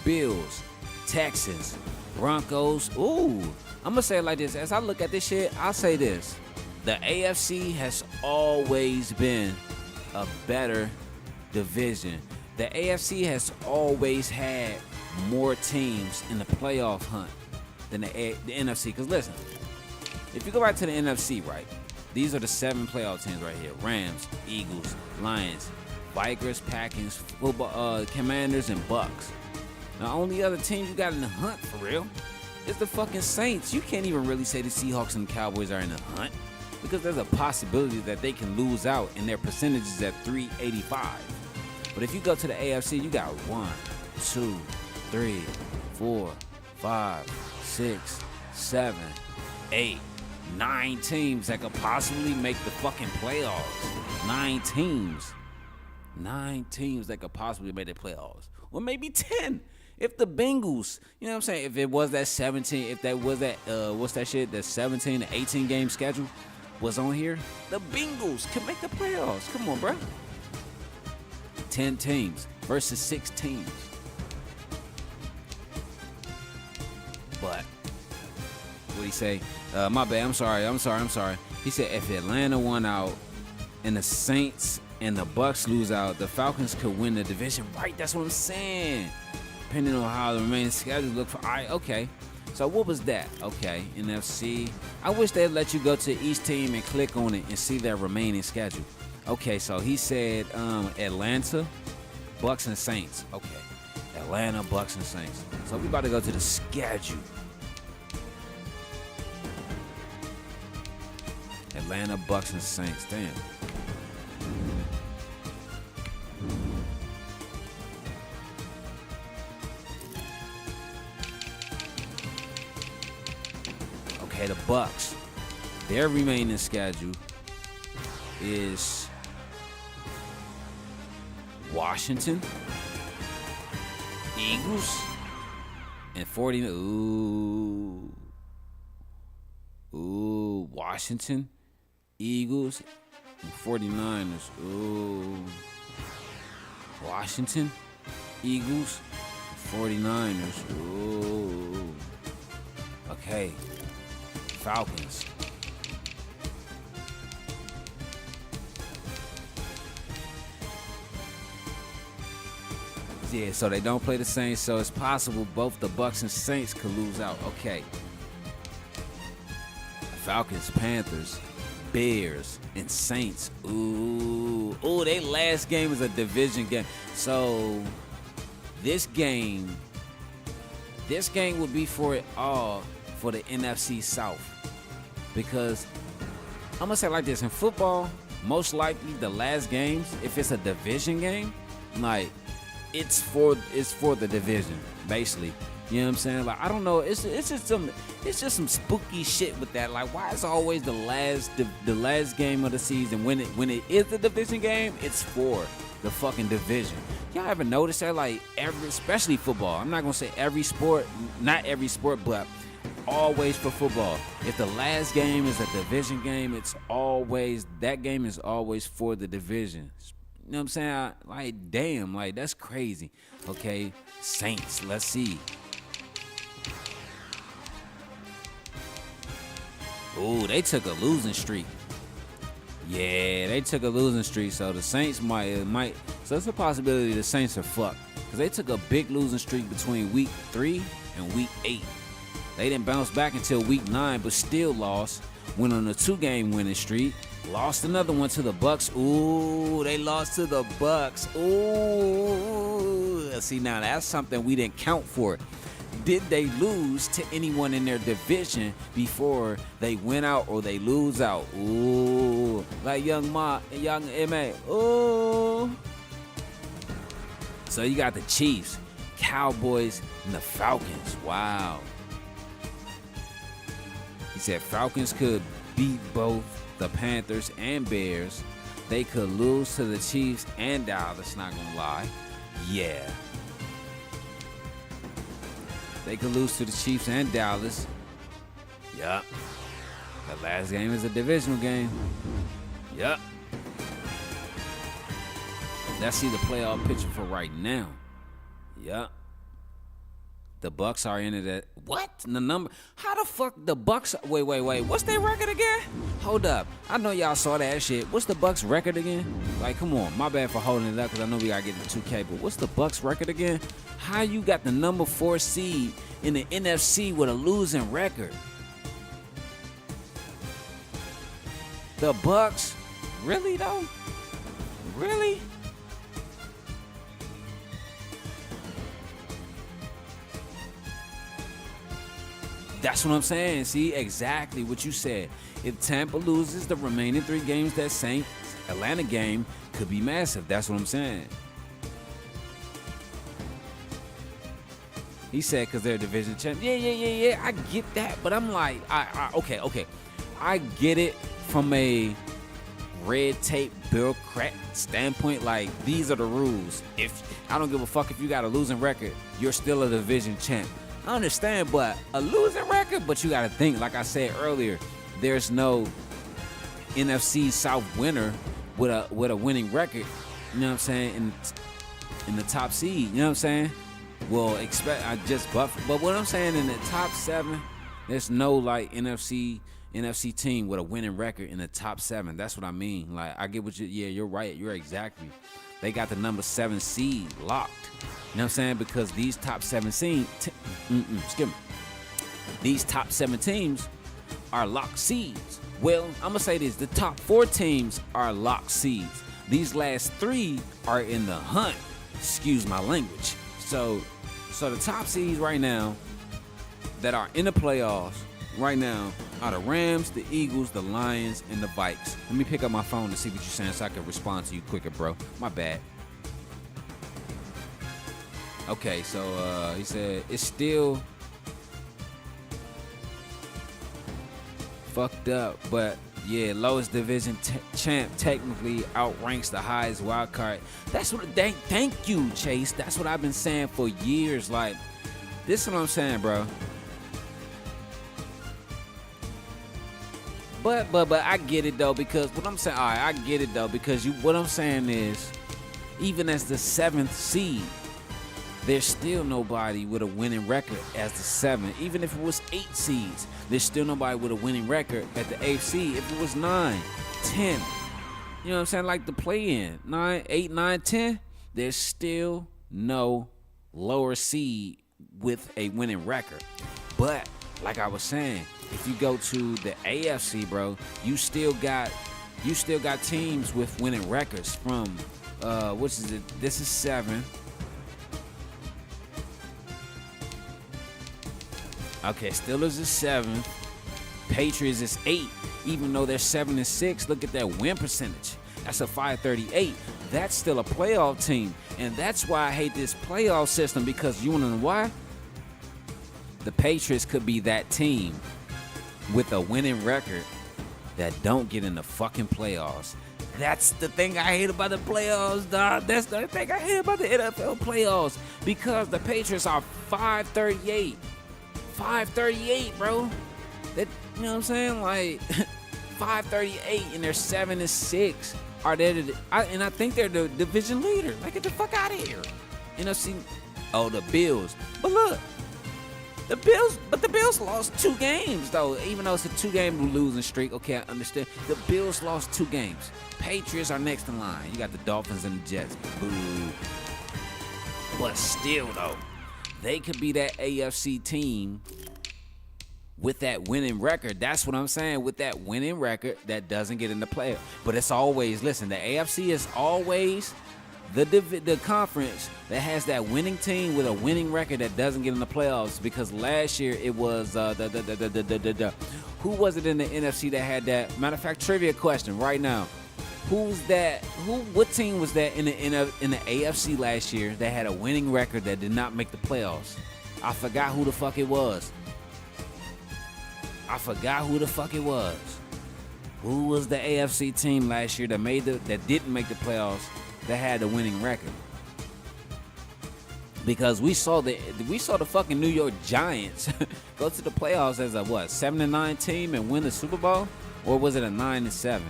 Bills, Texans, Broncos. Ooh, I'm gonna say it like this. As I look at this shit, I'll say this. The AFC has always been a better division. The AFC has always had more teams in the playoff hunt than the NFC. Because listen, if you go back to the NFC, right, these are the 7 playoff teams right here. Rams, Eagles, Lions, Vikings, Packers, Commanders, and Bucks. The only other team you got in the hunt, for real, is the fucking Saints. You can't even really say the Seahawks and the Cowboys are in the hunt, because there's a possibility that they can lose out, and their percentage is at 385. But if you go to the AFC, you got 1, 2, 3, 4, 5, 6, 7, 8, 9 teams that could possibly make the fucking playoffs. 9 teams. 9 teams that could possibly make the playoffs. Or maybe 10. If the Bengals, you know what I'm saying? If it was that 17, if that was that, what's that shit? That 17 to 18 game schedule was on here, the Bengals could make the playoffs. Come on, bro. 10 teams versus 6 teams. But what'd he say? My bad. I'm sorry. He said if Atlanta won out and the Saints and the Bucks lose out, the Falcons could win the division. Right, that's what I'm saying. Depending on how the remaining schedule look for. All right, okay. So what was that? Okay, NFC. I wish they'd let you go to each team and click on it and see their remaining schedule. Okay, so he said Atlanta, Bucks, and Saints. Okay, Atlanta, Bucks, and Saints. So we about to go to the schedule. Atlanta, Bucks, and Saints. Damn. Okay, the Bucks. Their remaining schedule is Washington, Eagles, and 40. Ooh, Washington, Eagles, and 49ers. Ooh, Washington, Eagles, 49ers. Ooh. Okay. Falcons. Yeah, so they don't play the Saints, so it's possible both the Bucks and Saints could lose out. Okay. Falcons, Panthers, Bears, and Saints. Ooh, they last game is a division game. So this game would be for it all for the NFC South. Because I'm gonna say it like this, in football, most likely the last games, if it's a division game, like it's for the division, basically. You know what I'm saying? Like, I don't know, it's just some spooky shit with that. Like, why is always the last game of the season when it is the division game, it's for the fucking division. Y'all ever notice that? Like, especially football. I'm not gonna say every sport, not every sport, but always for football. If the last game is a division game, that game is always for the division. You know what I'm saying? Like, damn, like, that's crazy. Okay, Saints, let's see. Ooh, they took a losing streak. Yeah, they took a losing streak, so the Saints might. So it's a possibility the Saints are fucked. Because they took a big losing streak between week 3 and week 8. They didn't bounce back until week 9, but still lost. Went on a 2-game winning streak. Lost another one to the Bucks. Ooh, they lost to the Bucks. Ooh. See, now that's something we didn't count for. Did they lose to anyone in their division before they went out or they lose out? Ooh, like young M.A. Ooh. So you got the Chiefs, Cowboys, and the Falcons. Wow. He said Falcons could beat both the Panthers and Bears. They could lose to the Chiefs and Dallas, not gonna lie. Yeah. They could lose to the Chiefs and Dallas. Yup. The last game is a divisional game. Yup. Let's see the playoff picture for right now. Yup. The Bucks are in it at what? The number? How the fuck the Bucks? Wait. What's their record again? Hold up. I know y'all saw that shit. What's the Bucks record again? Like, come on. My bad for holding it up because I know we gotta get to 2K. But what's the Bucks record again? How you got the number 4 seed in the NFC with a losing record? The Bucks? Really though? Really? That's what I'm saying. See, exactly what you said. If Tampa loses the remaining 3 games, that Saints-Atlanta game could be massive. That's what I'm saying. He said because they're division champ. Yeah. I get that. But I'm like, okay. I get it from a red tape bureaucrat standpoint. Like, these are the rules. If I don't give a fuck if you got a losing record, you're still a division champ. I understand, but a losing record, but you got to think, like I said earlier, there's no NFC South winner with a winning record, you know what I'm saying, in the top seed, you know what I'm saying? Well, but what I'm saying, in the top 7, there's no like NFC team with a winning record in the top 7. That's what I mean. Like, I get what you're right. You're exactly. They got the number 7 seed locked. You know what I'm saying? Because these top 7 These top 7 teams are locked seeds. Well, I'm going to say this. The top 4 teams are locked seeds. These last 3 are in the hunt. Excuse my language. So the top seeds right now that are in the playoffs right now are the Rams, the Eagles, the Lions, and the Vikes. Let me pick up my phone to see what you're saying so I can respond to you quicker, bro. My bad. Okay, so he said it's still fucked up, but yeah, lowest division champ technically outranks the highest wild card. That's what. Thank you, Chase. That's what I've been saying for years. Like, this is what I'm saying, bro. But I get it though, because what I'm saying, all right, I get it though, because what I'm saying is, even as the 7th seed, there's still nobody with a winning record as the 7th. Even if it was 8 seeds, there's still nobody with a winning record at the 8th seed. If it was 9, 10, you know what I'm saying, like the play-in, 9, 8, 9, 10, there's still no lower seed with a winning record. But like I was saying, if you go to the AFC, bro, you still got teams with winning records from which is it? This is 7. Okay, Steelers is 7. Patriots is 8. Even though they're 7-6, look at their win percentage. That's a 538. That's still a playoff team. And that's why I hate this playoff system, because you want to know why? The Patriots could be that team with a winning record that don't get in the fucking playoffs. That's the thing I hate about the playoffs, dog. That's the thing I hate about the NFL playoffs, because the Patriots are 538. 538, bro. That, you know what I'm saying? Like 538 and they're 7-6. are they? And I think they're the division leader. Like, get the fuck out of here. NFC. Oh, the Bills. But look, the Bills lost 2 games though. Even though it's a 2-game losing streak. Okay, I understand. The Bills lost 2 games. Patriots are next in line. You got the Dolphins and the Jets. Boo. But still though, they could be that AFC team with that winning record. That's what I'm saying. With that winning record that doesn't get in the playoffs. But it's always, listen, the AFC is always the conference that has that winning team with a winning record that doesn't get in the playoffs. Because last year it was who was it in the NFC that had that? Matter of fact, trivia question right now. Who's that? What team was that in the AFC last year that had a winning record that did not make the playoffs? I forgot who the fuck it was. Who was the AFC team last year that didn't make the playoffs that had a winning record? Because we saw the fucking New York Giants go to the playoffs as a 7-9 team and win the Super Bowl, or was it a 9-7?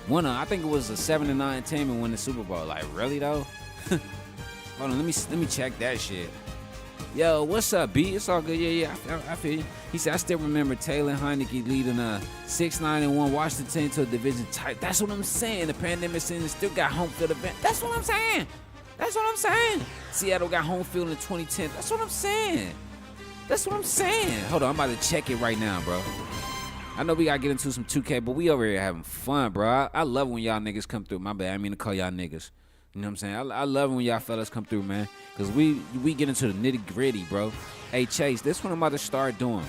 I think it was a 7-9 team and win the Super Bowl. Like, really though? Hold on, let me check that shit. Yo, what's up, B? It's all good. Yeah, I feel you. He said, I still remember Taylor Heineke leading a 6-9-1 Washington team to a division type. That's what I'm saying. The pandemic season still got home field event. That's what I'm saying. Seattle got home field in 2010. That's what I'm saying. Hold on, I'm about to check it right now, bro. I know we gotta get into some 2K, but we over here having fun, bro. I love when y'all niggas come through. My bad, I didn't mean to call y'all niggas. You know what I'm saying? I love when y'all fellas come through, man. Because we get into the nitty-gritty, bro. Hey, Chase, this is what I'm about to start doing.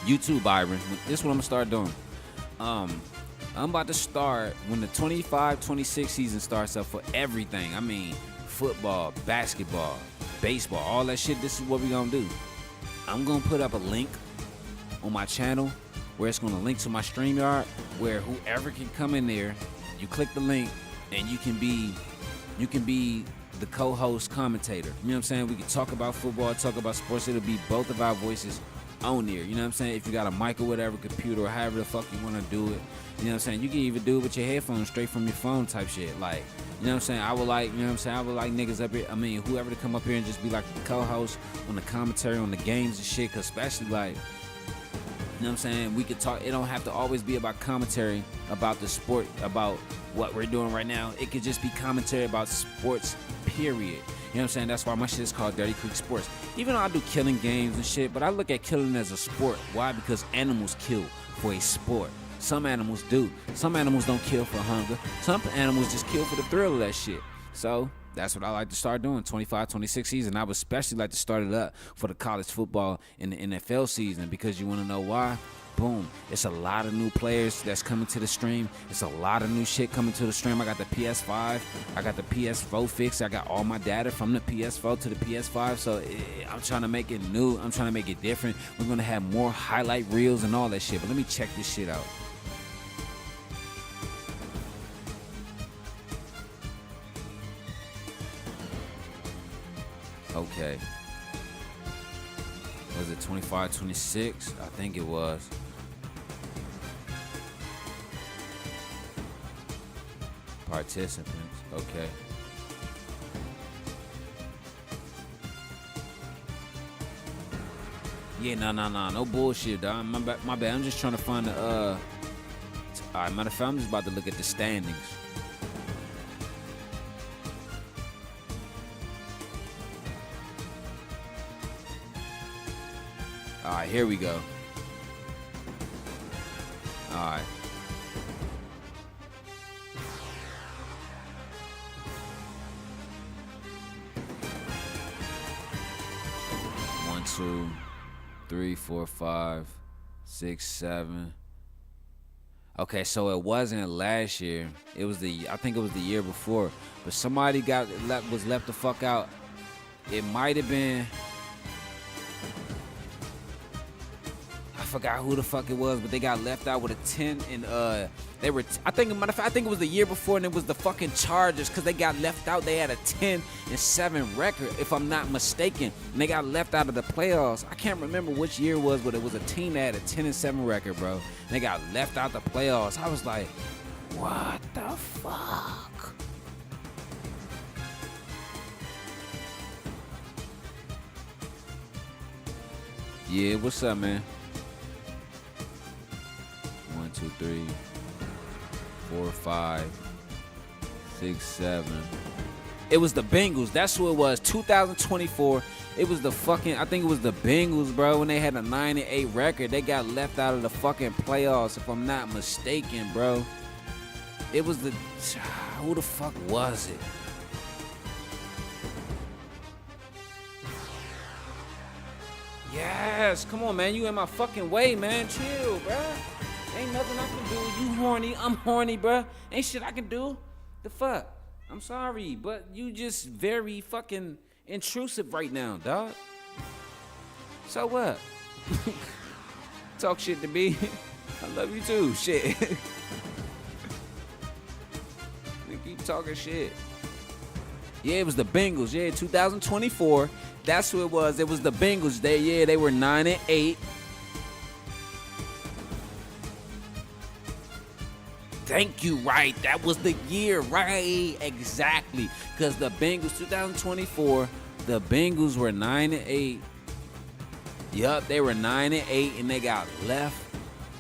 You too, Byron. This is what I'm going to start doing. I'm about to start when the 25-26 season starts up for everything. I mean, football, basketball, baseball, all that shit. This is what we're going to do. I'm going to put up a link on my channel where it's going to link to my StreamYard, where whoever can come in there, you click the link, and you can be the co-host commentator. You know what I'm saying? We can talk about football, talk about sports. It'll be both of our voices on there. You know what I'm saying? If you got a mic or whatever, computer, or however the fuck you want to do it. You know what I'm saying? You can even do it with your headphones straight from your phone type shit. Like, you know what I'm saying? I would like niggas up here. I mean, whoever to come up here and just be like the co-host on the commentary on the games and shit. Cause especially like, you know what I'm saying? We could talk. It don't have to always be about commentary about the sport, about what we're doing right now. It could just be commentary about sports, period. You know what I'm saying? That's why my shit is called Dirty Creek Sports. Even though I do killing games and shit, but I look at killing as a sport. Why? Because animals kill for a sport. Some animals do. Some animals don't kill for hunger. Some animals just kill for the thrill of that shit. So that's what I like to start doing, 25-26 season. I would especially like to start it up for the college football and the NFL season, because you want to know why? Boom. It's a lot of new players that's coming to the stream. It's a lot of new shit coming to the stream. I got the PS5. I got the PS4 fixed. I got all my data from the PS4 to the PS5. So I'm trying to make it new. I'm trying to make it different. We're going to have more highlight reels and all that shit. But let me check this shit out. Okay. Was it 25-26? I think it was. Participants. Okay. Yeah, no bullshit, dog. My bad. I'm just trying to find the all right, matter of fact, I'm just about to look at the standings. All right, here we go. All right. One, 2, 3, 4, 5, 6, 7. Okay, so it wasn't last year. It was I think it was the year before. But somebody was left the fuck out. It might have been. I forgot who the fuck it was, but they got left out with a 10, and they were. I think it was the year before, and it was the fucking Chargers, because they got left out. They had a 10-7 record, if I'm not mistaken, and they got left out of the playoffs. I can't remember which year it was, but it was a team that had a 10-7 record, bro. And they got left out the playoffs. I was like, What the fuck? Yeah, what's up, man? 1, 2, 3, 4, 5, 6, 7. It was the Bengals. That's who it was. 2024. It was the fucking, I think it was the Bengals, bro, when they had a 9-8 record. They got left out of the fucking playoffs, if I'm not mistaken, bro. It was the, who the fuck was it? Yes, come on, man. You in my fucking way, man. Chill, bro. Ain't nothing I can do. You horny. I'm horny, bro. Ain't shit I can do. The fuck? I'm sorry, but you just very fucking intrusive right now, dog. So what? Talk shit to me. I love you too. Shit. You keep talking shit. Yeah, it was the Bengals. Yeah, 2024. That's who it was. It was the Bengals. They were 9-8. Thank you, right. That was the year, right? Exactly. Because the Bengals, 2024, the Bengals were 9-8. Yup, they were 9-8, and they got left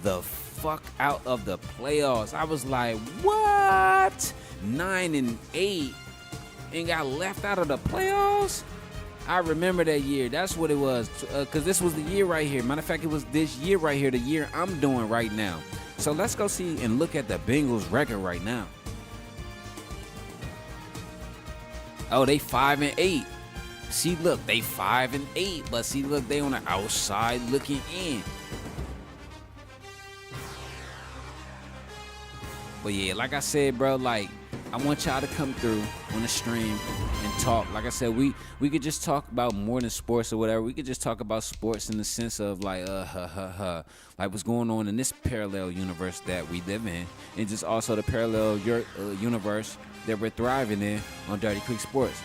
the fuck out of the playoffs. I was like, what? 9-8 and got left out of the playoffs? I remember that year. That's what it was. Because this was the year right here. Matter of fact, it was this year right here, the year I'm doing right now. So let's go see and look at the Bengals record right now. Oh, they 5-8. See, look, they 5-8. But see, look, they on the outside looking in. But yeah, like I said, bro, like, I want y'all to come through on the stream and talk. Like I said, we could just talk about more than sports or whatever. We could just talk about sports in the sense of like, like what's going on in this parallel universe that we live in, and just also the parallel universe that we're thriving in on Dirty Creek Sports.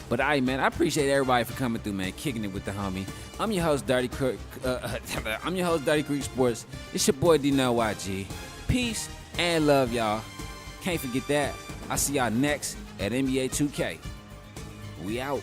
But man, I appreciate everybody for coming through, man, kicking it with the homie. I'm your host, Dirty Creek. I'm your host, Dirty Creek Sports. It's your boy Darnell YG. Peace and love, y'all. Can't forget that. I'll see y'all next at NBA 2K. We out.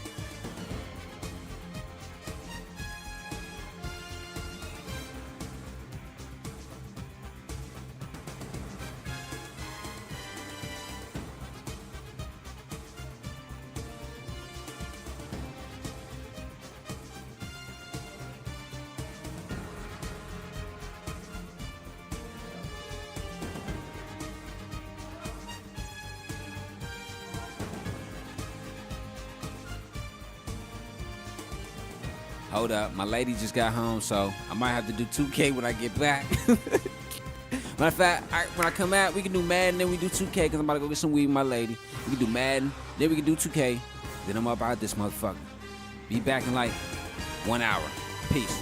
Hold up, my lady just got home, so I might have to do 2K when I get back. Matter of fact, when I come out, we can do Madden, then we do 2K, because I'm about to go get some weed with my lady. We can do Madden, then we can do 2K, then I'm up out this motherfucker. Be back in like 1 hour. Peace.